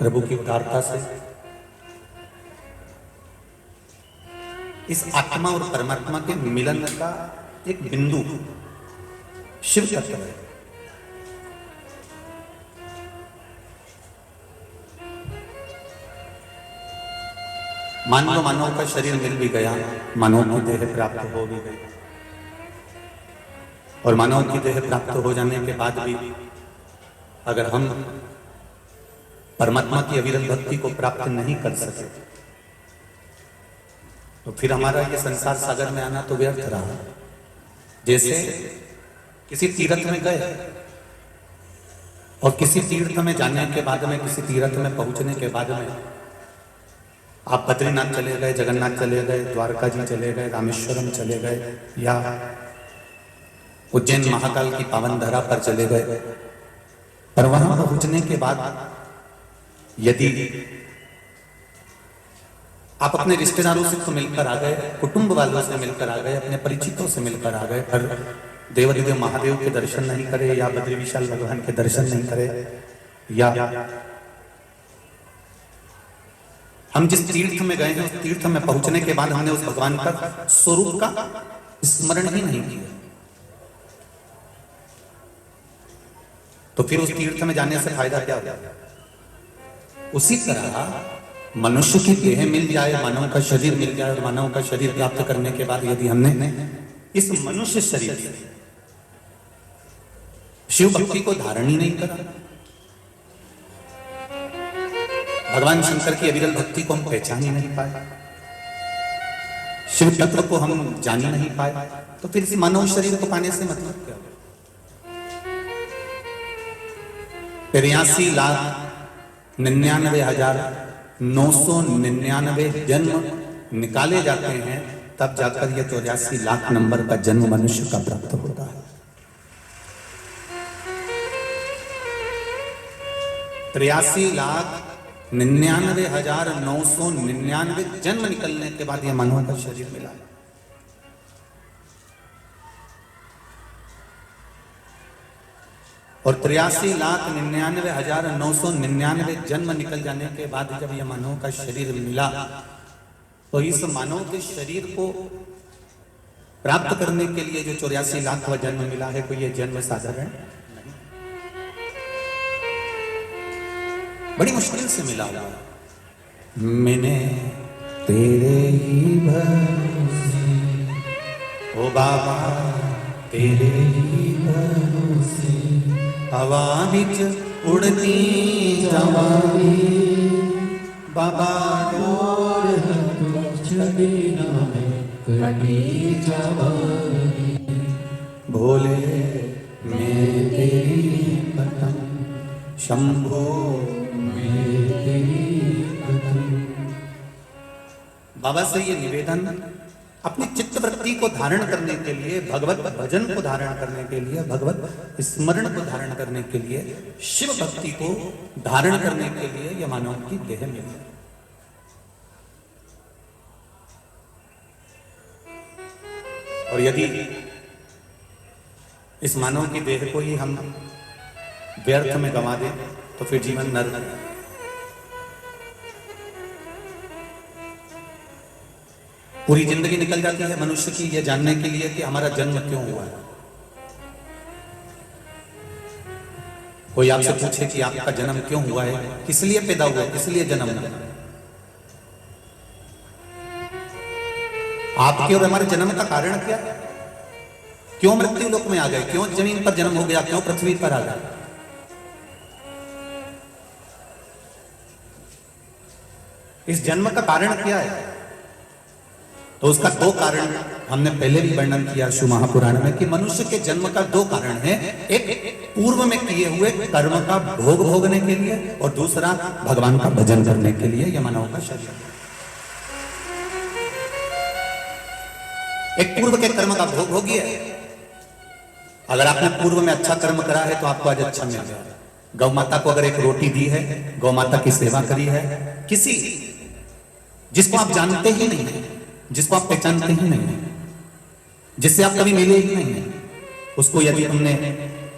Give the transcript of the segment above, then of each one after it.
प्रभु की उदारता से इस आत्मा और परमात्मा के मिलन का एक बिंदु शिव तत्व है। मान लो मानव का शरीर मिल भी गया, मानव की देह प्राप्त हो भी गई, और मानव की देह प्राप्त हो जाने के बाद भी अगर हम परमात्मा की अविरत भक्ति को प्राप्त नहीं कर सके तो फिर हमारा ये संसार सागर में आना तो व्यर्थ रहा। जैसे किसी तीर्थ में गए और किसी तीर्थ में जाने के बाद में, किसी तीर्थ में पहुंचने के बाद में आप बद्रीनाथ चले गए, जगन्नाथ चले गए, द्वारका जी चले गए, रामेश्वरम चले गए, या उज्जैन महाकाल की पावन धरा पर चले गए, पर वहां पहुंचने के बाद यदि आप अपने रिश्तेदारों से तो मिलकर आ गए, कुटुंब वालों से मिलकर आ गए, अपने परिचितों से मिलकर आ गए, पर देवाधिदेव महादेव के दर्शन नहीं करे, या बद्री विशाल भगवान के दर्शन नहीं करे, या हम जिस तीर्थ में गए हैं उस तीर्थ में पहुंचने के बाद हमने उस भगवान का स्वरूप का स्मरण ही नहीं किया, तो फिर उस तीर्थ में जाने से फायदा क्या होगा? उसी तरह मनुष्य की देह मिल जाए, मानव का शरीर मिल जाए, और मानव का शरीर प्राप्त करने के बाद यदि हमने इस मनुष्य शरीर से शिव भक्ति को धारण ही नहीं करा, भगवान शंकर की अविरल भक्ति को हम पहचान ही नहीं पाए, शिव तत्व को हम जान ही नहीं पाए, तो फिर इस मानव शरीर को पाने से मतलब क्या? 83,99,999 जन्म निकाले जाते हैं, तब जाकर यह 84 लाख नंबर का जन्म मनुष्य का प्राप्त होता है। 83,99,999 जन्म निकलने के बाद यह मानव का शरीर मिला है। और 83,99,999 जन्म निकल जाने के बाद जब यह मानव का शरीर मिला, तो इस मानव के शरीर को प्राप्त करने के लिए जो 84 लाखवां जन्म मिला है, कोई यह जन्म साधारण नहीं, बड़ी मुश्किल से मिला हुआ। मैंने तेरे ही भरोसे, ओ बाबा तेरे ही भरोसे, हवा विच उड़ती जवानी, बाबा डोर छड़ी ना कटी जवानी, भोले मैं तेरी पतंग, शंभो मैं तेरी पतंग। बाबा से ये निवेदन, अपनी चित्त वृत्ति को धारण करने के लिए, भगवत भजन को धारण करने के लिए, भगवत स्मरण को धारण करने के लिए, शिव भक्ति को धारण करने के लिए यह मानव की देह में है। और यदि इस मानव की देह को ही हम व्यर्थ में गंवा दें तो फिर जीवन नरक है। पूरी जिंदगी निकल जाती है मनुष्य की यह जानने के लिए कि हमारा जन्म क्यों हुआ है। कोई आपसे पूछे कि आपका जन्म क्यों हुआ है, किस लिए पैदा हुआ, किस लिए जन्म हुआ, आपके और हमारे जन्म का कारण क्या है? क्यों मृत्यु लोक में आ गए, क्यों जमीन पर जन्म हो गया, क्यों पृथ्वी पर आ गए? इस जन्म का कारण क्या है? तो उसका दो कारण हमने पहले भी वर्णन किया शिव महापुराण में, कि मनुष्य के जन्म का दो कारण है। एक पूर्व में किए हुए कर्म का भोग भोगने के लिए, और दूसरा भगवान का भजन करने के लिए यह मानव का शरीर। एक पूर्व के कर्म का भोग भोगिए। अगर आपने पूर्व में अच्छा कर्म करा है तो आपको आज अच्छा मिल गया। गौ माता को अगर एक रोटी दी है, गौ माता की सेवा करी है, किसी जिसको आप जानते ही नहीं है, जिसको आप पहचानते ही नहीं है, जिससे आप कभी मिले ही नहीं है, उसको यदि तुमने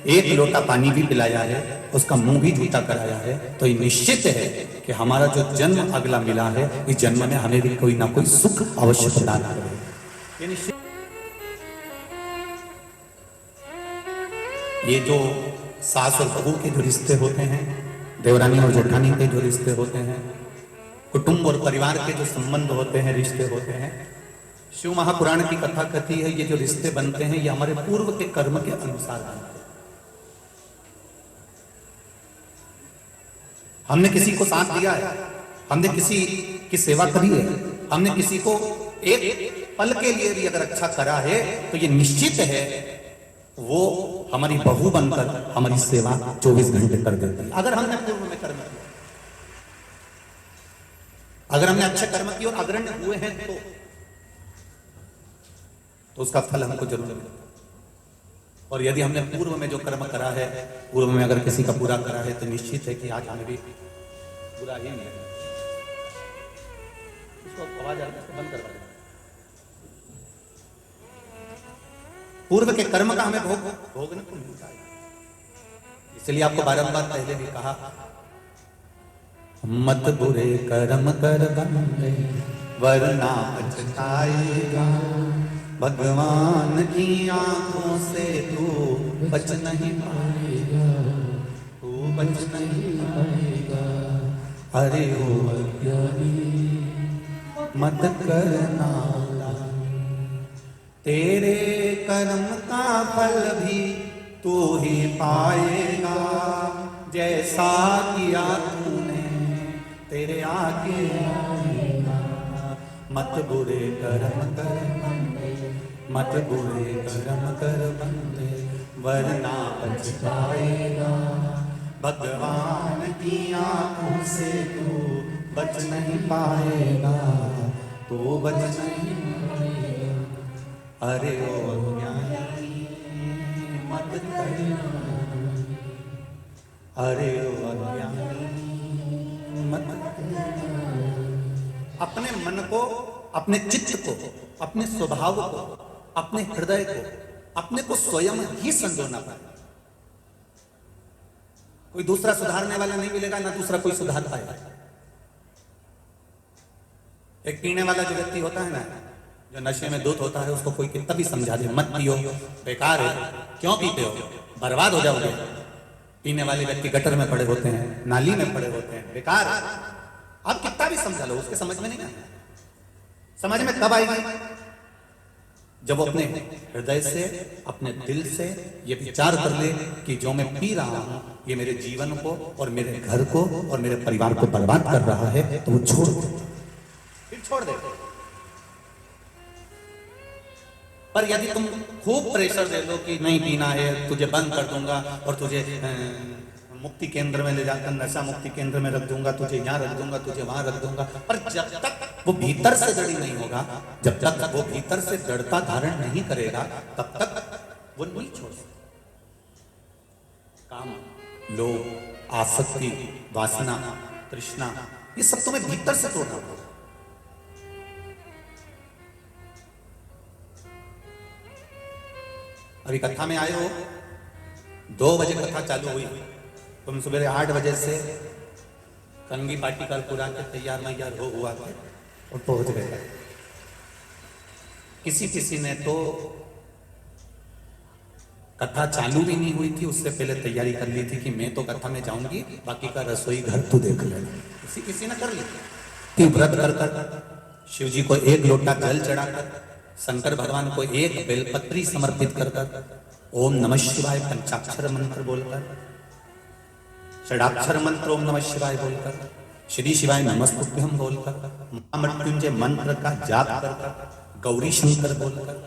एक लोटा पानी भी पिलाया है, उसका मुंह भी जूठा कराया है, तो ये निश्चित है कि हमारा जो जन्म अगला मिला है, इस जन्म में हमें भी कोई ना कोई सुख अवश्य प्रदान करे। ये जो सास और बहू के जो रिश्ते होते हैं, देवरानी और जेठानी के जो रिश्ते होते हैं, कुटुंब और परिवार के जो संबंध होते हैं, रिश्ते होते हैं, शिव महापुराण की कथा कहती है ये जो रिश्ते बनते हैं ये हमारे पूर्व के कर्म के अनुसार बनते हैं। हमने किसी को साथ दिया है, हमने किसी की सेवा करी है, हमने किसी को एक पल के लिए भी अगर अच्छा करा है तो ये निश्चित है वो हमारी बहू बनकर हमारी सेवा 24 घंटे कर देती है। अगर हमने पूर्व में कर्म किया, अगर हमने अच्छे कर्म किए और अग्रण्य हुए हैं तो उसका फल हमको जरूर मिलेगा। और यदि हमने पूर्व में जो कर्म करा है, पूर्व में अगर किसी का बुरा करा है तो निश्चित है कि आज हमें भी बुरा ही मिलेगा। इसको आवाज आ रही है, बंद करवा दें। पूर्व के कर्म का हमें भोगने को मिलता है। इसलिए आपको बारंबार पहले भी कहा, मत बुरे कर्म कर बंदे वरना पछताएगा, भगवान की आंखों से तू बच नहीं पाएगा, तू बच नहीं पाएगा। अरे ओ अज्ञानी मत करना, तेरे कर्म का फल भी तू ही पाएगा, जैसा किया तूने तेरे आगे आएगा। मत बुरे कर्म कर बंदे, मत बुरे कर्म कर बंदे वरना पछताएगा, भगवान की आंखों से तू बच नहीं पाएगा, तू बच नहीं पाएगा। अरे ओ अज्ञानी मत करना, अरे ओ अज्ञानी मत करना। अपने मन को, अपने चित्त को, अपने स्वभाव को, अपने हृदय को, अपने को स्वयं ही संजोना पड़ेगा। कोई दूसरा सुधारने वाला नहीं मिलेगा, ना दूसरा कोई सुधार पाएगा। एक पीने वाला जो व्यक्ति होता है ना, जो नशे में धुत होता है, उसको कोई कितना भी समझा दे मत पियो, बेकार है, क्यों पीते हो, बर्बाद हो जाओगे। पीने वाले व्यक्ति गटर में पड़े होते हैं, नाली में पड़े होते हैं, बेकार। आप कितना भी समझा लो, उसके समझ में नहीं आएगा। समझ में कब आएगी? जब वो अपने हृदय से, अपने दिल से ये विचार कर ले कि जो मैं पी रहा हूं ये मेरे जीवन को और मेरे घर को और मेरे परिवार को बर्बाद कर रहा है, तो वो छोड़ दे, फिर छोड़ दे। पर यदि तुम खूब प्रेशर दे दो कि नहीं पीना है, तुझे बंद कर दूंगा और तुझे मुक्ति केंद्र में ले जाकर नशा मुक्ति केंद्र में रख दूंगा, तुझे यहाँ रख दूंगा, तुझे वहां रख दूंगा, पर जब तक वो भीतर से दृढ़ नहीं होगा, जब तक वो भीतर से दृढ़ता धारण नहीं करेगा, तब तक वो नहीं छोड़ सकता। काम, लोभ, आसक्ति, वासना, तृष्णा, ये सब तुम्हें भीतर से तोड़ना होगा। अभी कथा में आए हो, 2 बजे कथा चालू हुई, तुम सुबह 8 बजे से कंगी पार्टी का पूरा के तैयार मैयार हो हुआ था और पहुंच गए। किसी ने तो कथा चालू भी नहीं हुई थी, उससे पहले तैयारी कर ली थी कि मैं तो कथा में जाऊंगी, बाकी का रसोई घर तू देख लेना। किसी ने कर ली। व्रत कर शिव जी को 1 लोटा जल चढ़ाकर, शंकर भगवान को 1 बेलपत्री समर्पित कर, ओम नमः शिवाय पंचाक्षर मंत्र बोलकर, षडाक्षर मंत्र ओम नमः शिवाय बोलकर, श्री शिवाय नमस्तुभ्यं बोलकर, महामृत्युंजय मंत्र का जाप कर, गौरी शंकर बोलकर,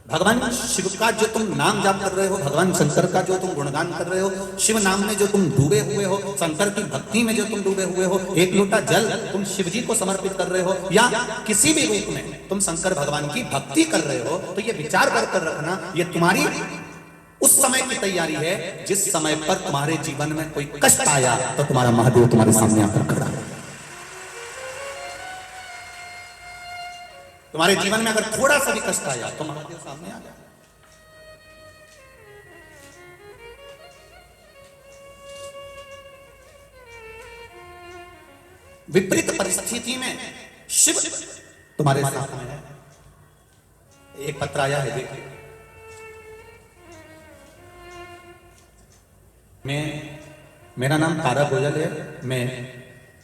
भगवान शिव का जो तुम नाम जाप कर रहे हो, भगवान शंकर का जो तुम गुणगान कर रहे हो, शिव नाम में जो तुम डूबे हुए हो, शंकर की भक्ति में जो तुम डूबे हुए हो, 1 लोटा जल तुम शिव जी को समर्पित कर रहे हो, या किसी भी रूप में तुम शंकर भगवान की भक्ति कर रहे हो, तो ये विचार कर रखना, ये तुम्हारी उस समय की तैयारी है जिस समय पर तुम्हारे जीवन में कोई कष्ट आया तो तुम्हारा महादेव तुम्हारे सामने आकर खड़ा है। तुम्हारे जीवन में अगर थोड़ा सा भी कष्ट आया तो महादेव सामने आ गया। विपरीत परिस्थिति में शिव तुम्हारे साथ में है। एक पत्र आया है, देखिए। मेरा नाम तारा गोयल है, मैं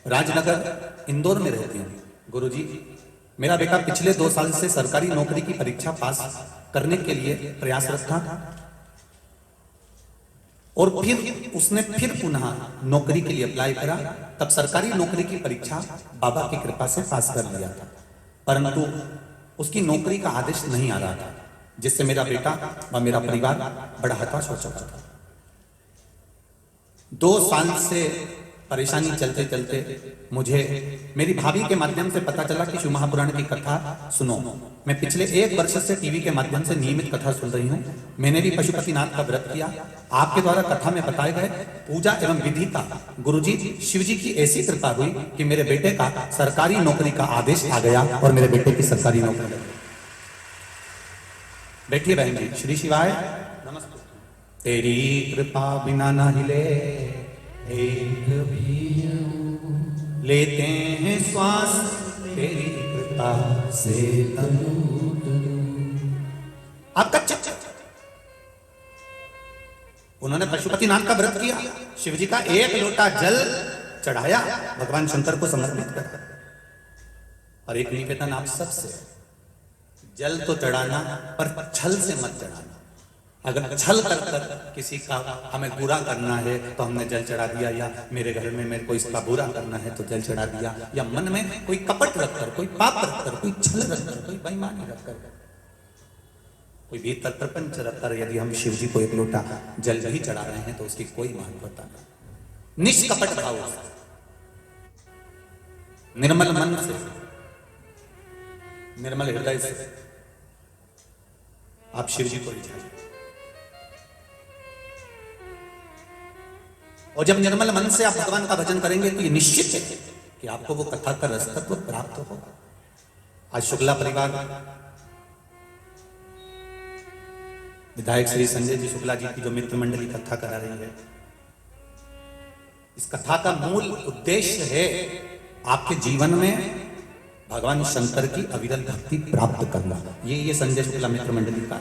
राजनगर इंदौर में रहती हूँ। गुरुजी, मेरा बेटा पिछले 2 साल से सरकारी नौकरी की परीक्षा पास करने के लिए प्रयासरत था और फिर उसने पुनः नौकरी के लिए अप्लाई करा। तब सरकारी नौकरी की परीक्षा बाबा की कृपा से पास कर लिया था, परंतु उसकी नौकरी का आदेश नहीं आ रहा था, जिससे मेरा बेटा व मेरा परिवार बड़ा हताश हो चुका था। 2 साल से परेशानी चलते चलते मुझे मेरी भाभी के माध्यम से पता चला कि शिव महापुराण की कथा सुनो। मैं पिछले 1 वर्ष से टीवी के माध्यम से नियमित कथा सुन रही हूँ। मैंने भी पशुपतिनाथ का व्रत किया। आपके द्वारा कथा में बताए गए पूजा एवं विधि का गुरुजी शिव जी की ऐसी कृपा हुई कि मेरे बेटे का सरकारी नौकरी का आदेश आ गया और मेरे बेटे की सरकारी नौकरी। बैठिए बहन जी। श्री शिवाय नमस्ते। तेरी कृपा बिना ना हिले एक भी लेते हैं श्वास, तेरी कृपा से तनु आपका चित्र। उन्होंने पशुपतिनाथ का व्रत किया, शिव जी का 1 लोटा जल चढ़ाया, भगवान शंकर को समर्पित करा। और एक निवेदन आप सबसे, जल तो चढ़ाना पर छल से मत चढ़ाना। अगर छल कर कर किसी का हमें बुरा करना है तो हमने जल चढ़ा दिया, या मेरे घर में मेरे को इसका बुरा करना है तो जल चढ़ा दिया, या मन में कोई कपट रखकर, कोई पाप रखकर, कोई छल रखकर, कोई बेईमानी रखकर, कोई भीतर प्रपंच रखकर यदि हम शिव जी को 1 लोटा जल भी चढ़ा रहे हैं तो उसकी कोई महत्वता नहीं। निष्कपट भाव, निर्मल मन से, निर्मल हृदय से आप शिव जी को रिझाइए। और जब निर्मल मन से आप भगवान का भजन करेंगे तो ये निश्चित है कि आपको वो कथा का रसतत्व प्राप्त होगा। आज शुक्ला परिवार विधायक श्री संजय जी शुक्ला जी की जो मित्र मंडली कथा करा रही है, इस कथा का मूल उद्देश्य है आपके जीवन में भगवान शंकर की अविरल भक्ति प्राप्त करना। ये संजय शुक्ला मित्र मंडली का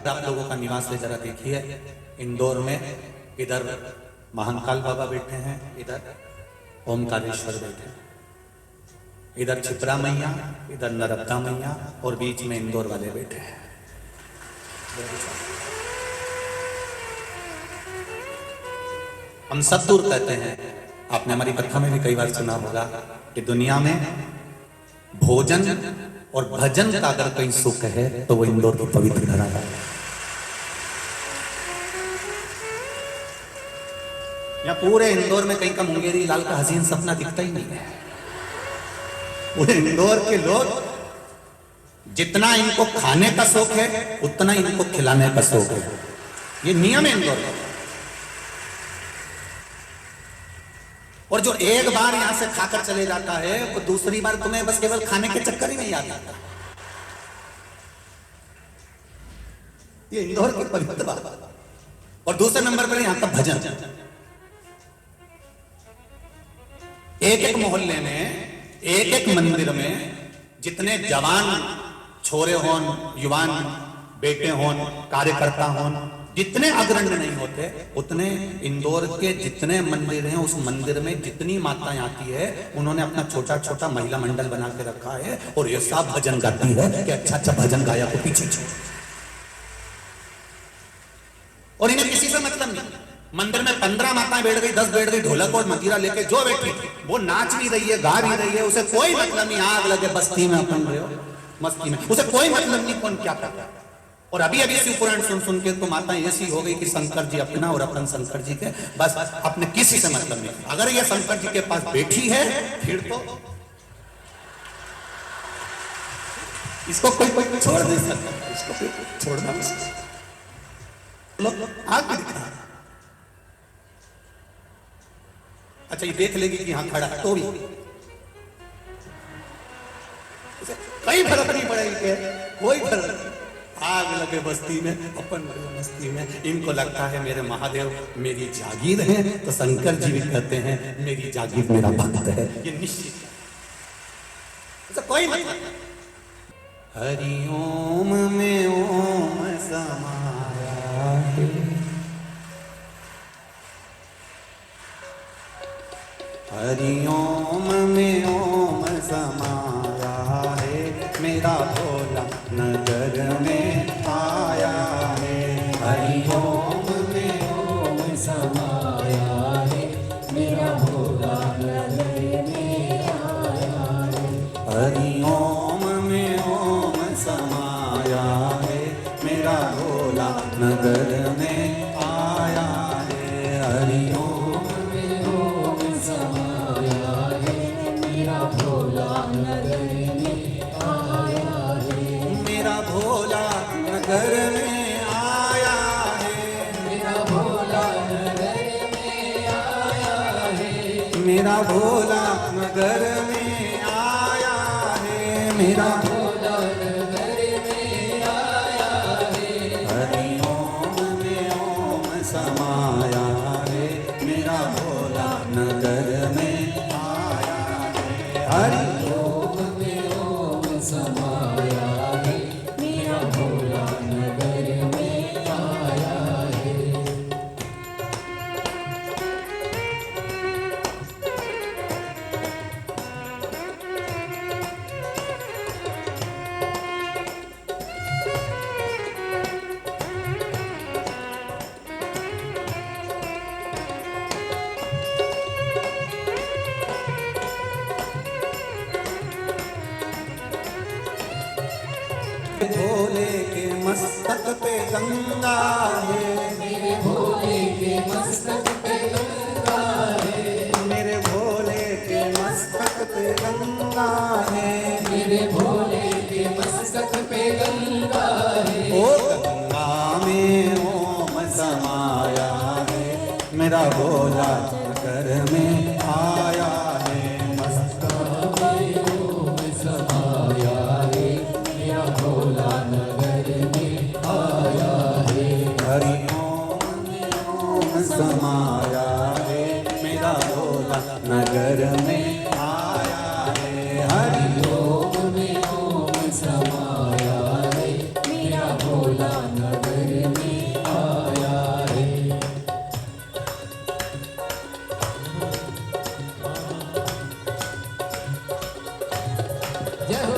आप लोगों का निवास है, जरा देखिए। इंदौर में इधर महाकाल बाबा बैठे हैं, इधर ओमकारेश्वर बैठे हैं, इधर छिपरा मैया, इधर नर्मदा मैया, और बीच में इंदौर वाले बैठे हैं। हम सब दूर कहते हैं, आपने हमारी कथा में भी कई बार सुना होगा कि दुनिया में भोजन और भजन का अगर कहीं सुख है तो वो इंदौर की पवित्र धरा है। या पूरे इंदौर में कहीं का मुंगेरी लाल का हसीन सपना दिखता ही नहीं है। पूरे इंदौर के लोग जितना इनको खाने का शौक है उतना इनको खिलाने का शौक है। ये नियम है इंदौर का। और जो एक बार यहां से खाकर चले जाता है वो दूसरी बार तुम्हें बस केवल खाने के चक्कर ही नहीं आता। ये इंदौर की पवित्र बात। और दूसरे नंबर पर यहां का भजन। एक मोहल्ले में, एक मंदिर में जितने जवान छोरे होन, युवान बेटे होन, कार्यकर्ता होन, जितने अग्रण्य नहीं होते उतने इंदौर के जितने मंदिर हैं उस मंदिर में जितनी माताएं आती है उन्होंने अपना छोटा छोटा महिला मंडल बना के रखा है और ये सब भजन गाती है कि अच्छा अच्छा भजन गाया को पीछे। और इन्हें किसी से मतलब नहीं। मंदिर में 15 माताएं बैठ गई, 10 बैठ गई, ढोलक और मजीरा लेके जो बैठी वो नाच भी रही है, गा भी रही है, उसे कोई मतलब नहीं। आग लगे बस्ती में अपन रहे हो मस्ती में, उसे कोई मतलब नहीं कौन क्या कर रहा है। और अभी अभी शिव पुराण सुन सुन के तो माताएं ऐसी हो गई कि शंकर जी अपना और अपन शंकर जी के, बस अपने किसी से मतलब नहीं। अगर ये शंकर जी के पास बैठी है फिर तो इसको कोई छोड़ नहीं सकता, इसको छोड़ना नहीं सकता। लोग आग भी दिखा, अच्छा ये देख लेगी कि यहां खड़ा तो भी कई फर्क नहीं पड़ेगी, कोई फर्क नहीं। आग लगे बस्ती में, अपन बड़े मस्ती में। इनको लगता है मेरे महादेव मेरी जागीर है, तो शंकर जी भी कहते हैं मेरी जागीर मेरा भक्त है। ये निश्चित है, कोई मतलब। हरि ओम में ओम समाया है, हरि ओम में ओम समाया है, मेरा भोला नगर में आया है। हरि ओम में ओम समाया है, मेरा भोला नगर में आया है। हरि ओम में ओम समाया है, मेरा भोला नगर में आया है। हरि ओम में ओम समाया है, मेरा भोला नगर में आया है। मेरा भोला नगर में आया है, मेरा भोला नगर में आया है। मेरा भोला नगर में आया है, मेरा भोला नगर में आया है। हरि ओम में ओम समाया है, मेरा भोला नगर में आया है। हरि ओम में ओम समाया है, मेरा भोला नगर में आया है। भोले के मस्तक पे गंगा है, मेरे भोले के मस्तक पे गंगा है। मेरे भोले के मस्तक पे गंगा है, मेरे भोले के मस्तक पे गंगा है। ओ गंगा में ओम समाया है, मेरा भोला नगर में आया है। मस्तक में ओम समाया है, मेरा भोला नगर में आया है। हरि ओम में ओम समाया है, मेरा भोला नगर में आया है। हरि ओम में ओम समाया है, मेरा भोला नगर में आया है। जय हो।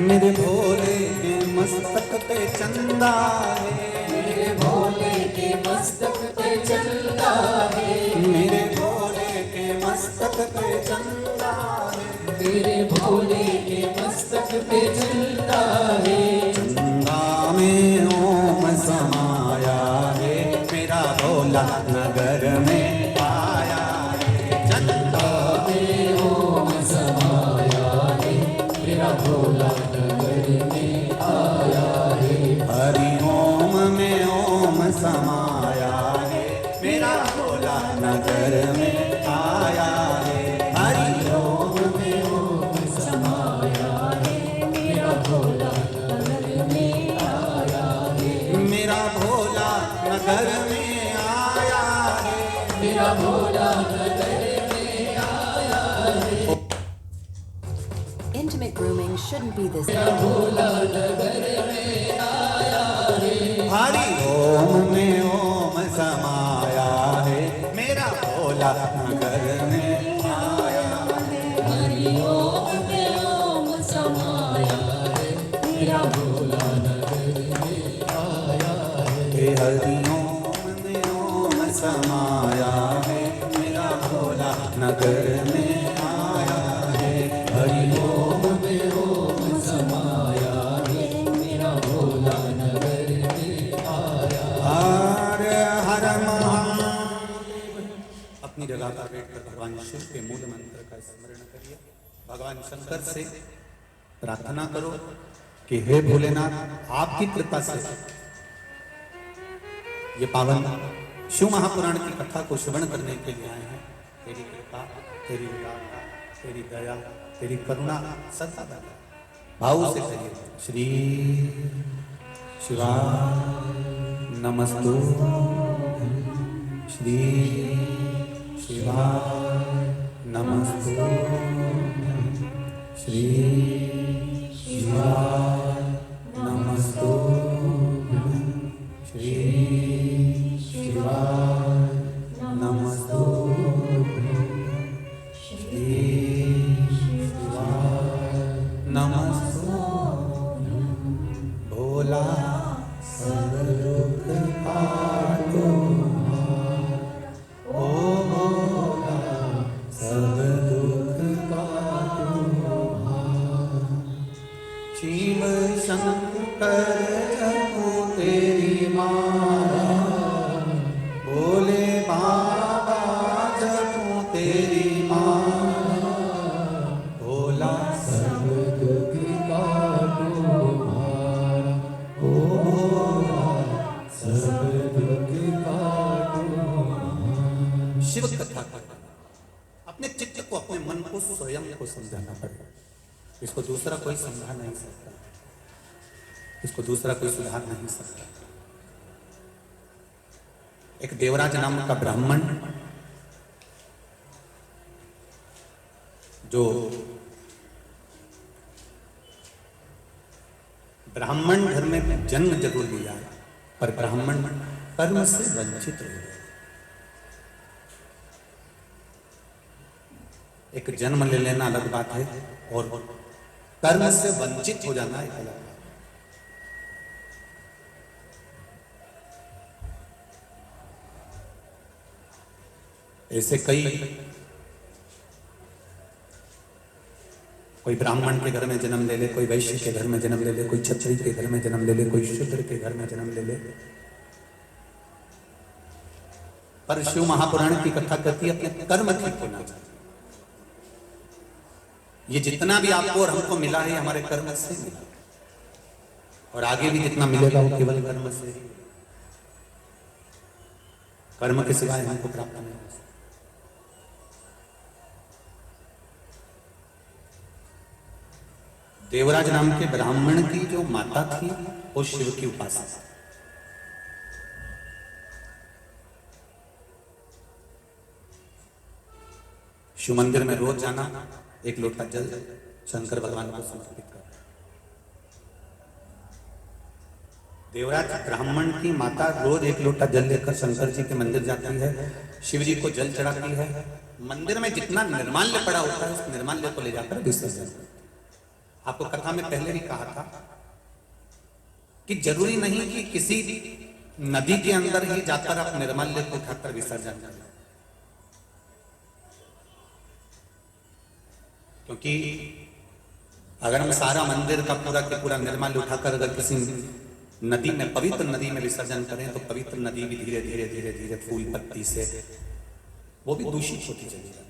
मेरे भोले के मस्तक पे चंदा है, मेरे भोले के मस्तक पे चंदा है। मेरे भोले के मस्तक पे चंदा है, मेरे भोले के मस्तक पे चंदा है। चंदा में ओम समाया है, मेरा भोला नगर में आया है। चंदा में ओम समाया है, मेरा भोला नगर में आया है। हरि ओम में ओम समाया है, मेरा भोला नगर में आया है। हरि ओम में ओम समाया है, मेरा भोला नगर में आया है। मेरा भोला नगर में आया है, मेरा भोला नगर में आया है। Intimate grooming shouldn't be this. Hari ओम में ओम समाया है, मेरा भोला नगर में आया है। हरि ओम में ओम समाया मेरा भोला नगर में आया है। हे हरिओम में ओम समाया है, मेरा भोला नगर में आया है। हरिओम में ओम समाया है, मेरा भोला नगर में आया। हर हर महादेव। अपनी जगह पर बैठकर भगवान शिव के मूल मंत्र का स्मरण करिए। भगवान शंकर से प्रार्थना करो कि हे भोलेनाथ, आपकी कृपा से ये पावन शिव महापुराण की कथा को श्रवण करने के लिए आए हैं। तेरी कृपा, तेरी उदारता, तेरी दया, तेरी करुणा सदा बना। भाव से कहिए श्री शिवाय नमस्तु, श्री शिवाय नमस्तु, श्री शिवाय नमस्तु, श्री शिवाय नमस्तु, श्री शिवाय नमस्तु। भोला सब दुख काटो, ओ भोला सब दुख काटो। शिव शंकर जपो तेरी माला, भोले बाबा जपो तेरी माला। भोला सब दुख काटो भारा, ओ भोला सब दुख काटो। शिव कथा का अपने चित्त को, अपने मन को, स्वयं को समझाना पड़ेगा। इसको दूसरा कोई समझा नहीं सकता, इसको दूसरा कोई सुधार नहीं सकता। एक देवराज नाम का ब्राह्मण, जो ब्राह्मण घर में जन्म जरूर लिया पर ब्राह्मण कर्म से वंचित हो गया। एक जन्म ले लेना अलग बात है और कर्म से वंचित हो जाना एक अलग बात। ऐसे कोई ब्राह्मण के घर में जन्म ले ले, कोई वैश्य के घर में जन्म ले ले, कोई क्षत्रिय के घर में जन्म ले ले, कोई शूद्र के घर में जन्म ले ले, पर शिव महापुराण की कथा कहती है अपने कर्म ठीक होना चाहिए। ये जितना भी आपको और हमको मिला है हमारे कर्म से मिला, और आगे भी जितना मिलेगा वो केवल कर्म से ही। कर्म के सिवाय हमको प्राप्त नहीं हो सकता। देवराज नाम के ब्राह्मण की जो माता थी वो शिव की उपासक थी। शिव मंदिर में रोज जाना, एक लोटा जल शंकर भगवान को समर्पित करना। देवराज ब्राह्मण की माता रोज एक लोटा जल लेकर शंकर जी के मंदिर जाती है, शिव जी को जल चढ़ाती है। मंदिर में जितना निर्माल्य पड़ा होता है उस निर्माल्य को ले जाकर विसर्जन करती है। आपको कथा में पहले भी कहा था कि जरूरी नहीं कि किसी नदी के अंदर ही जाकर आप निर्माल्य को उठाकर विसर्जन करें, क्योंकि अगर हम सारा मंदिर का पूरा के पूरा निर्माल्य उठाकर अगर किसी नदी में, पवित्र नदी में विसर्जन करें तो पवित्र नदी भी धीरे धीरे धीरे धीरे फूल पत्ती से वो भी दूषित होती चली जाती।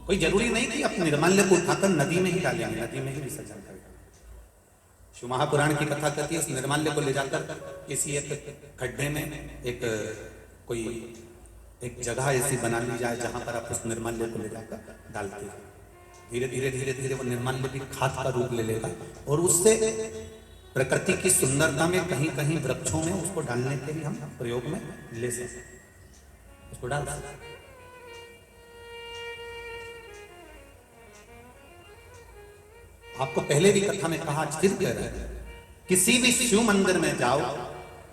कोई जरूरी नहीं कि आप निर्माल्य को उठाकर नदी में ही डालेंगे, नदी में ही विसर्जन करेंगे। शिव महापुराण की कथा कहती है उस निर्माल्य को ले जाकर किसी एक खड्डे में एक जगह ऐसी बना ली जाए जहां पर आप उस निर्माल्य को ले जाकर डालते हैं। धीरे धीरे धीरे धीरे वो निर्माल्य भी खाद का रूप ले लेगा और उससे प्रकृति की सुंदरता में कहीं कहीं वृक्षों में उसको डालने के लिए हम प्रयोग में ले सकते, उसको डाल सकते। आपको पहले भी कथा में कहा, फिर कह रहे हैं, किसी भी शिव मंदिर में जाओ,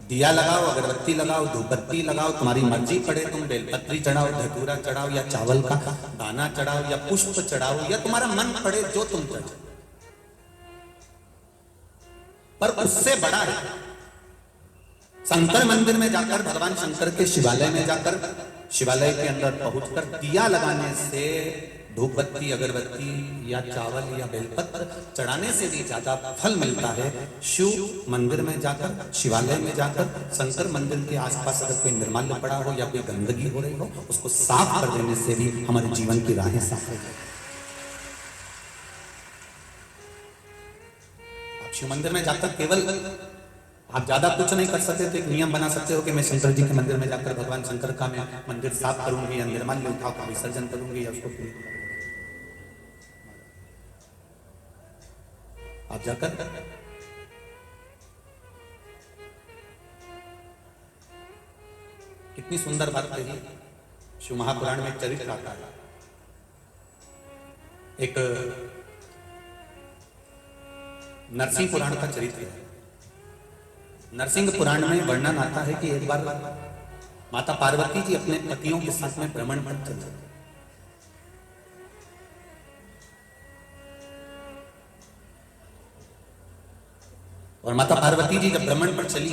दिया लगाओ, अगरबत्ती लगाओ, धूपबत्ती लगाओ, तुम्हारी मर्जी पड़े, तुम बेलपत्री चढ़ाओ, धतूरा चढ़ाओ, या चावल का दाना चढ़ाओ, या पुष्प चढ़ाओ, या तुम्हारा मन पड़े जो तुम चढ़ाओ। पर उससे बड़ा है शंकर मंदिर में जाकर, भगवान शंकर के शिवालय में जाकर, शिवालय के अंदर पहुंचकर दिया लगाने से, धूपबत्ती, अगरबत्ती या चावल या बेलपत्र चढ़ाने से भी ज्यादा फल मिलता है शिव मंदिर में जाकर, शिवालय में जाकर। शंकर मंदिर के आसपास अगर कोई निर्माल्य पड़ा हो या कोई गंदगी हो रही हो, उसको साफ कर देने से भी हमारे जीवन की राहें साफ हो जाती। आप शिव मंदिर में जाकर केवल आप ज्यादा कुछ नहीं कर सकते, तो एक नियम बना सकते हो कि मैं शंकर जी के मंदिर में जाकर भगवान शंकर का मैं मंदिर साफ करूंगी, या निर्माल्य उठाकर विसर्जन करूंगी, या उसको आप जाकर कितनी सुंदर बात कही। शिव महापुराण में चरित्र आता है, एक नरसिंह पुराण का चरित्र है। नरसिंह पुराण में वर्णन आता है कि एक बार माता पार्वती जी अपने पतियों के साथ में भ्रमण पर चल रहे, और माता पार्वती जी जब भ्रमण पर चली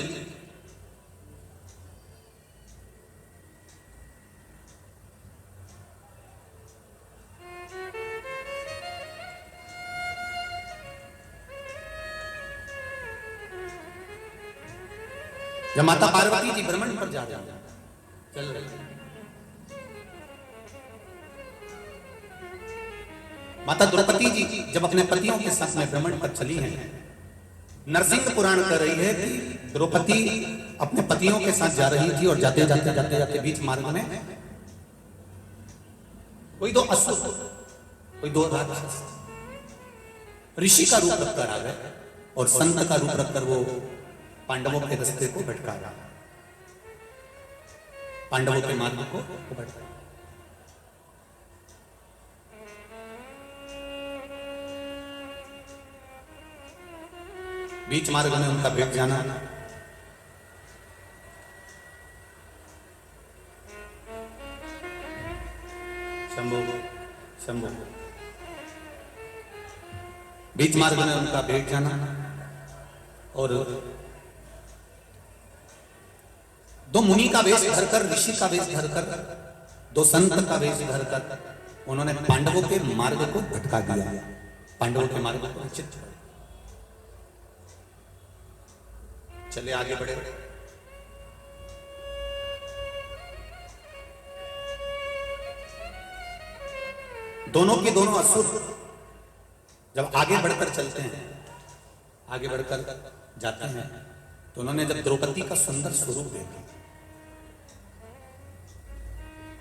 जब माता पार्वती जी भ्रमण पर जा रही चल रही, माता द्रौपदी जी जब अपने पतियों के साथ में भ्रमण पर चली हैं, नरसिंह पुराण कर रही है कि द्रौपदी अपने पतियों के साथ जा रही थी, और जाते जाते जाते जाते बीच मार्ग में कोई दो असुर, कोई दो राक्षस ऋषि का रूप रखकर आ गए, और संत का रूप रखकर वो पांडवों के रास्ते को भटकाया, पांडवों के मार्ग को भटकाया। बीच मार्ग में उनका भेट जाना, शंभो शंभो, बीच मार्ग में उनका भेट जाना, और दो मुनि का वेश धरकर, ऋषि का वेश धरकर, दो संत का वेश धरकर उन्होंने पांडवों के मार्ग को भटका दिया, पांडवों के मार्ग को चित चले आगे बढ़े। दोनों के दोनों असुर जब आगे बढ़कर चलते हैं, आगे बढ़कर जाते हैं, तो उन्होंने जब द्रौपदी का सुंदर स्वरूप देखा,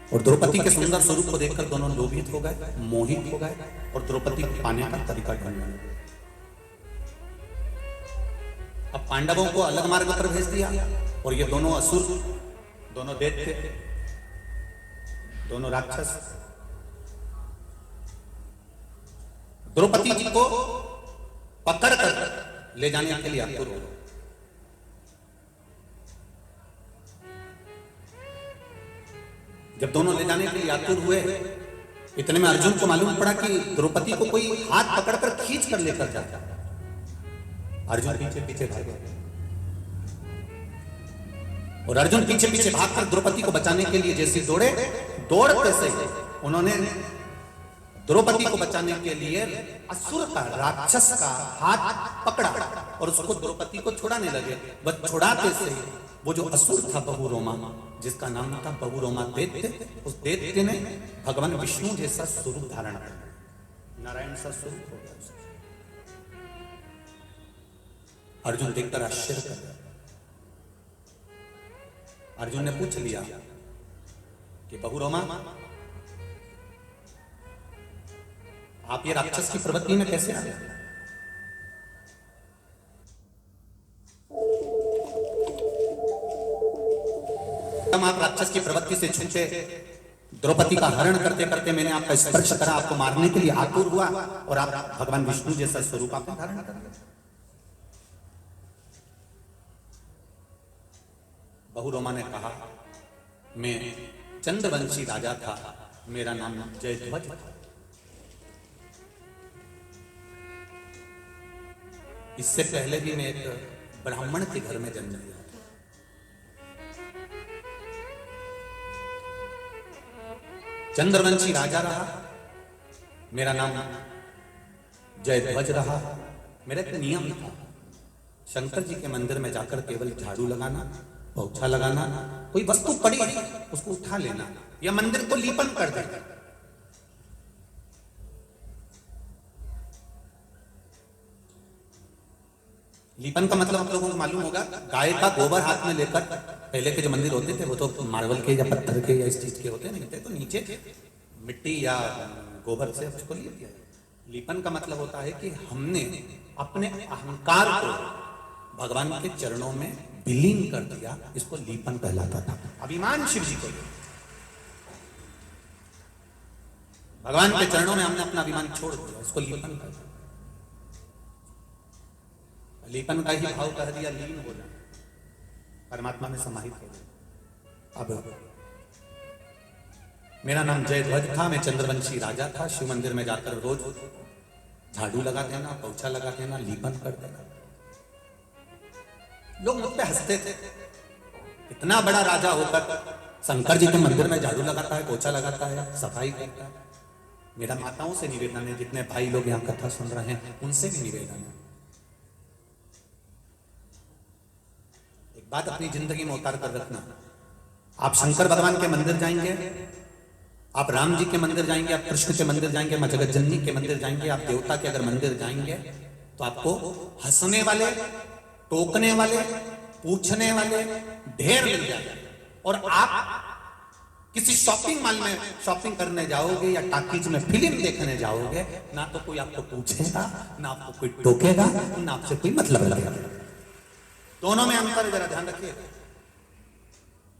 और द्रौपदी के सुंदर स्वरूप को देखकर दोनों लोभित हो गए, मोहित हो गए, और द्रौपदी को पाने का तरीका ढूंढने लगे। अब पांडवों को अलग मार्ग पर भेज दिया, और ये दोनों असुर, दोनों दैत्य, दोनों राक्षस द्रौपदी जी को पकड़ कर ले जाने के लिए आतुर हो। जब दोनों ले जाने के लिए आतुर हुए, इतने में अर्जुन को मालूम पड़ा कि द्रौपदी को कोई हाथ पकड़कर खींच कर लेकर जाता है। अर्जुन पीछे पीछे भागे, और अर्जुन पीछे पीछे भागकर द्रौपदी को बचाने के लिए जैसे दौड़े, दौड़ते से उन्होंने द्रौपदी को बचाने के लिए असुर का, राक्षस का हाथ पकड़ा, और उसको द्रौपदी को छुड़ाने लगे। बस छुड़ाते से वो जो असुर था बहुरोमा, जिसका नाम था बहुरोमा दैत्य, उस दैत्य ने भगवान विष्णु जैसा स्वरूप धारण कर, नारायण सा स्वरूप हो गया। अर्जुन देखकर आश्चर्य कर गया। अर्जुन ने पूछ लिया कि बहुरोमा, आप ये राक्षस की प्रवृत्ति में कैसे आ गए? आप राक्षस की प्रवृत्ति से छूटे, द्रौपदी का हरण करते करते मैंने आपका स्पर्श करा, आपको मारने के लिए आतुर हुआ, और आप भगवान विष्णु जैसा स्वरूप आपने धारण कर लिया। बहुरोमा ने कहा, मैं चंद्रवंशी राजा था, मेरा नाम जयध्वज था। इससे पहले भी मैं एक ब्राह्मण के घर में जन्म लिया। चंद्रवंशी राजा रहा, मेरा नाम जयध्वज रहा। मेरा एक नियम था, शंकर जी के मंदिर में जाकर केवल झाड़ू लगाना, पोछा लगाना, कोई वस्तु पड़ी उसको उठा लेना या मंदिर को लीपन कर देना। लीपन का मतलब आप लोगों को मालूम होगा, गाय का गोबर हाथ में लेकर, पहले के जो मंदिर होते थे वो तो मार्बल के या पत्थर के या इस चीज के होते नहीं थे, तो नीचे मिट्टी या गोबर से उसको लिप दिया। लीपन का मतलब होता है कि हमने अपने अहंकार को भगवान के चरणों में विलीन कर दिया, इसको लीपन कहलाता था। अभिमान शिव जी को, भगवान के चरणों में हमने अपना अभिमान छोड़ दिया, इसको लीपन कहते। लीपन का ही भाव कह दिया, लीन हो जाए, परमात्मा में समाहित हो जाए। अब मेरा नाम जयध्वज था, मैं चंद्रवंशी राजा था। शिव मंदिर में जाकर रोज झाड़ू लगा देना, पोछा लगा देना, लीपन कर देना। लोग मुझ पे हंसते थे, इतना बड़ा राजा होकर शंकर जी के मंदिर में झाड़ू लगाता है, पोछा लगाता है, सफाई करता है। मेरा माताओं से निवेदन है, जितने भाई लोग यहाँ कथा सुन रहे हैं उनसे भी निवेदन है, एक बात अपनी जिंदगी में उतार कर रखना। आप शंकर भगवान के मंदिर जाएंगे, आप राम जी के मंदिर जाएंगे, आप कृष्ण के मंदिर जाएंगे, मां जगत जननी के मंदिर जाएंगे, आप देवता के अगर मंदिर जाएंगे तो आपको हंसने वाले, टोकने वाले, पूछने वाले ढेर मिल जाएंगे। और आप किसी शॉपिंग मॉल में शॉपिंग करने जाओगे या टाकीज में फिल्म देखने जाओगे, ना तो कोई आपको पूछेगा, ना आपको कोई टोकेगा, ना आपसे कोई मतलब लगेगा। दोनों में अंतर जरा ध्यान रखिए।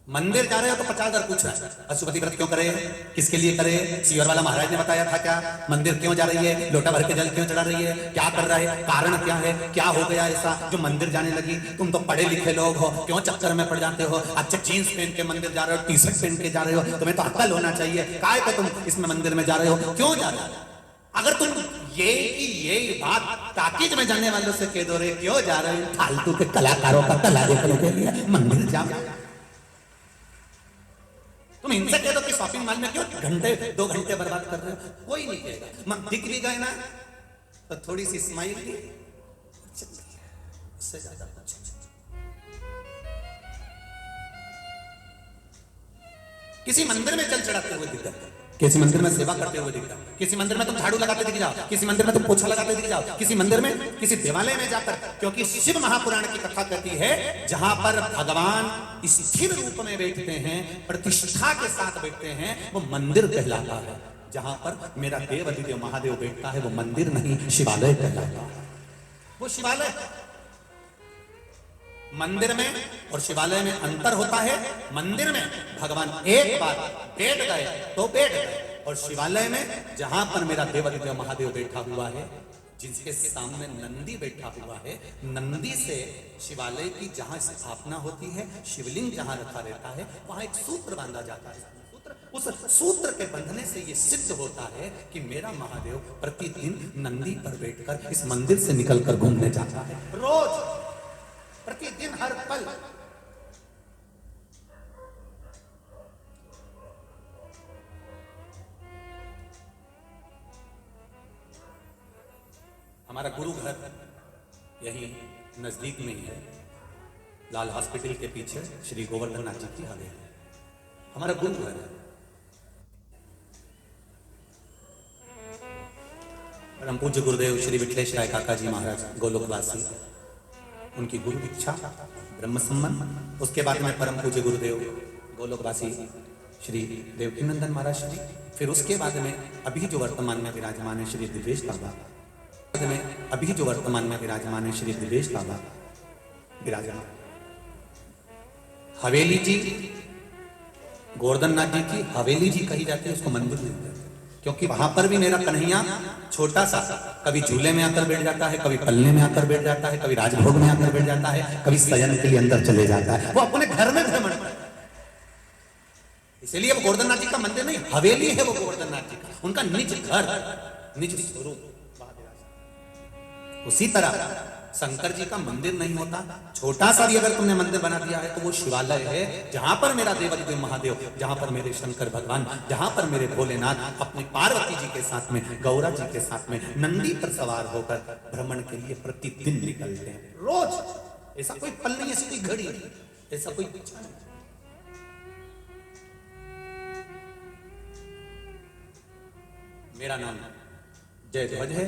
मंदिर जा रहे हो तो 50 बार पूछ रहा है, अशुभति व्रत क्यों करे, किसके लिए करे, सीवर वाला महाराज ने बताया था क्या, मंदिर क्यों जा रही है, लोटा भर के जल क्यों चढ़ा रही है, क्या कर रहा है, कारण क्या है, क्या हो गया ऐसा जो मंदिर जाने लगी। तुम तो पढ़े लिखे लोग हो, क्यों चक्कर में पड़ जाते हो। अच्छा जीन्स पहन के मंदिर जा रहे हो, टी शर्ट पहन के जा रहे हो, तुम्हें तो अक्ल होना चाहिए, काय को तुम इसमें मंदिर में जा रहे हो, क्यों जा रहे हो। अगर तुम ये बात ताकीज में जाने वालों से कह दो रे क्यों जा रहे हो, फालतू के कलाकारों का कला देखने के लिए मंदिर जाओ। तुम इनसे कह दो कि शॉपिंग मॉल में क्यों घंटे 2 घंटे बर्बाद कर रहे हो, कोई नहीं कहेगा। दिख भी गए ना तो थोड़ी सी स्माइल दी, उससे ज्यादा कुछ। किसी मंदिर में जल चढ़ाते हुए दिखता, किसी मंदिर में सेवा करते हुए दिखता, किसी मंदिर में तुम झाड़ू लगाते दिख जाओ, किसी मंदिर में तुम पोछा लगाते दिख जाओ, किसी मंदिर में, किसी देवालय में जाकर, क्योंकि शिव महापुराण की कथा कहती है जहां पर भगवान स्थिर रूप में बैठते हैं, प्रतिष्ठा के साथ बैठते हैं, वो मंदिर कहलाता है। जहां पर मेरा देव अधिदेव महादेव बैठता है वो मंदिर नहीं, शिवालय कहलाता है। वो शिवालय, मंदिर में और शिवालय में अंतर होता है। मंदिर में भगवान एक बार बैठ गए तो बैठ गए, और शिवालय में जहां पर मेरा देवाधिदेव महादेव बैठा हुआ है, जिसके सामने नंदी बैठा हुआ है, नंदी से शिवालय की जहां स्थापना होती है, शिवलिंग जहां रखा रहता है, वहां एक सूत्र बांधा जाता है। उस सूत्र के बंधने से यह सिद्ध होता है कि मेरा महादेव प्रतिदिन नंदी पर बैठकर इस मंदिर से निकलकर घूमने जाता है, रोज, प्रतिदिन, हर पल। हमारा गुरु घर यही नजदीक में ही है, लाल हॉस्पिटल के पीछे श्री गोवर्धन नाथ जी की हवेली, हमारा गुरु घर है। परम पूज्य गुरुदेव श्री विठलेश राय काका जी महाराज गोलोकवासी, उनकी गुरु दीक्षा ब्रह्म संबंध। उसके बाद में परम पूज्य गुरुदेव गोलोकवासी श्री देवकीनंदन महाराज श्री, फिर उसके बाद में अभी जो वर्तमान में विराजमान है श्री दिवेश बाबा, में अभी जो वर्तमान में विराजमान है श्री दिवेश बाबा विराजमान। हवेली जी गोवर्धन नाथ जी की हवेली जी कही जाती है, उसको मंदिर नहीं कहते, क्योंकि वहां पर भी मेरा कन्हैया छोटा सा कभी झूले में आकर बैठ जाता है, कभी पलने में आकर बैठ जाता है, कभी राजभोग में आकर बैठ जाता है, कभी सयन के लिए अंदर चले जाता है। वो अपने घर में भ्रमण इसलिए वो गोवर्धननाथ जी का मंदिर नहीं, हवेली है वो गोवर्धननाथ जी का, उनका निज घर, निज स्वरूप। उसी तरह शंकर जी का मंदिर नहीं होता, छोटा सा भी अगर तुमने मंदिर बना दिया है तो वो शिवालय है, जहां पर मेरा देवादिदेव महादेव, जहां पर मेरे शंकर भगवान, जहां पर मेरे भोलेनाथ अपनी पार्वती जी के साथ में, गौरा जी के साथ में नंदी पर सवार होकर भ्रमण के लिए प्रतिदिन निकलते हैं, रोज। ऐसा कोई पल नहीं, ऐसी कोई घड़ी नहीं, ऐसा कोई इच्छा नहीं। मेरा नाम जय ध्वज है